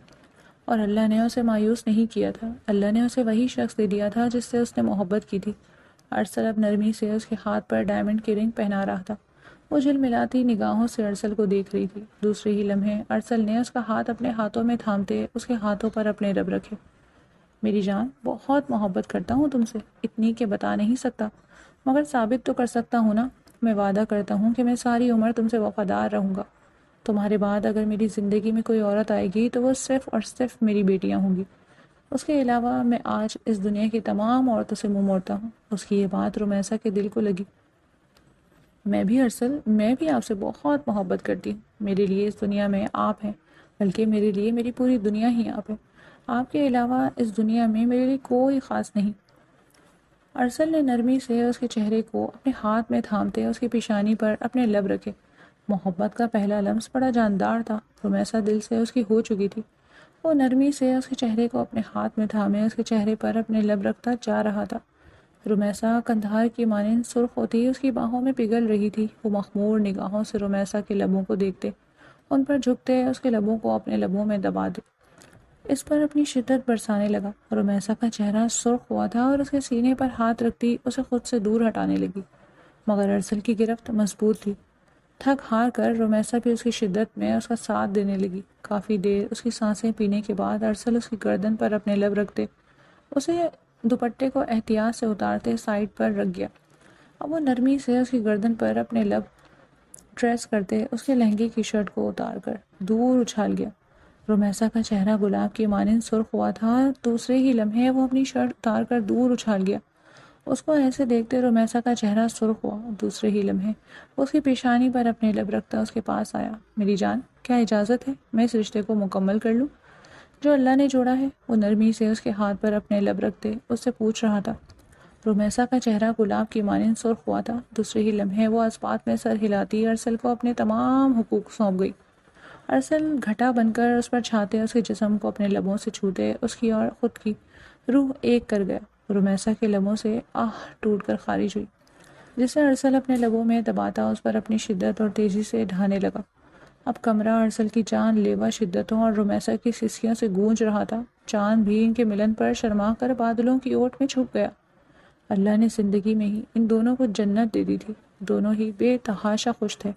اور اللہ نے اسے مایوس نہیں کیا تھا۔ اللہ نے اسے وہی شخص دے دیا تھا جس سے اس نے محبت کی تھی۔ ارسل اب نرمی سے اس کے ہاتھ پر ڈائمنڈ کی رنگ پہنا رہا تھا۔ وہ جھلملاتی نگاہوں سے ارسل کو دیکھ رہی تھی۔ دوسرے ہی لمحے ارسل نے اس کا ہاتھ اپنے ہاتھوں میں تھامتے اس کے ہاتھوں پر اپنے رب رکھے۔ میری جان، بہت محبت کرتا ہوں تم سے، اتنی کہ بتا نہیں سکتا، مگر ثابت تو کر سکتا ہوں نا۔ میں وعدہ کرتا ہوں کہ میں ساری عمر تم سے وفادار رہوں گا۔ تمہارے بعد اگر میری زندگی میں کوئی عورت آئے گی تو وہ صرف اور صرف میری بیٹیاں ہوں گی۔ اس کے علاوہ میں آج اس دنیا کی تمام عورتوں سے منہ موڑتا ہوں۔ اس کی یہ بات رمیسا کے دل کو لگی۔ میں بھی ارسل، میں بھی آپ سے بہت محبت کرتی ہوں۔ میرے لیے اس دنیا میں آپ ہیں، بلکہ میرے لیے میری پوری دنیا ہی آپ ہے۔ آپ کے علاوہ اس دنیا میں میرے لیے کوئی خاص نہیں۔ ارسل نے نرمی سے اس کے چہرے کو اپنے ہاتھ میں تھامتے اس کی پیشانی پر اپنے لب رکھے۔ محبت کا پہلا لمس بڑا جاندار تھا۔ رمیسا دل سے اس کی ہو چکی تھی۔ وہ نرمی سے اس کے چہرے کو اپنے ہاتھ میں تھامے اس کے چہرے پر اپنے لب رکھتا جا رہا تھا۔ رمیسا کندھار کی مانند سرخ ہوتی اس کی باہوں میں پگھل رہی تھی۔ وہ مخمور نگاہوں سے رمیسا کے لبوں کو دیکھتے، ان پر جھکتے، اس کے لبوں کو اپنے لبوں میں دبا دے، اس پر اپنی شدت برسانے لگا۔ رمیسا کا چہرہ سرخ ہوا تھا اور اس کے سینے پر ہاتھ رکھتی اسے خود سے دور ہٹانے لگی، مگر ارسل کی گرفت مضبوط تھی۔ تھک ہار کر رمیسا بھی اس کی شدت میں اس کا ساتھ دینے لگی۔ کافی دیر اس کی سانسیں پینے کے بعد ارسل اس کی گردن پر اپنے لب رکھتے اسے دوپٹے کو احتیاط سے اتارتے سائڈ پر رکھ گیا۔ اب وہ نرمی سے اس کی گردن پر اپنے لب ٹریس کرتے اس کے لہنگے کی شرٹ کو اتار کر دور اچھال گیا۔ رمیسا کا چہرہ گلاب کی مانند سرخ ہوا تھا، دوسرے ہی لمحے وہ اپنی شرٹ اتار کر دور اچھال گیا۔ اس کو ایسے دیکھتے رمیسا کا چہرہ سرخ ہوا، دوسرے ہی لمحے وہ اس کی پیشانی پر اپنے لب رکھتا اس کے پاس آیا۔ میری جان، کیا اجازت ہے میں اس رشتے کو مکمل کر لوں جو اللہ نے جوڑا ہے؟ وہ نرمی سے اس کے ہاتھ پر اپنے لب رکھتے اس سے پوچھ رہا تھا۔ رمیسا کا چہرہ گلاب کی مانند سرخ ہوا تھا، دوسرے ہی لمحے وہ اس بات میں سر ہلاتی ارسل کو اپنے تمام حقوق سونپ گئی۔ ارسل گھٹا بن کر اس پر چھاتے اس کے جسم کو اپنے لبوں سے چھوتے اس کی اور خود کی روح ایک کر گیا۔ رمیسا کے لبوں سے آہ ٹوٹ کر خارج ہوئی، جسے ارسل اپنے لبوں میں دباتا اس پر اپنی شدت اور تیزی سے ڈھانے لگا۔ اب کمرہ ارسل کی جان لیوا شدتوں اور رمیسا کی سسکیوں سے گونج رہا تھا۔ چاند بھی ان کے ملن پر شرما کر بادلوں کی اوٹ میں چھپ گیا۔ اللہ نے زندگی میں ہی ان دونوں کو جنت دے دی تھی، دونوں ہی بے تحاشا خوش تھے۔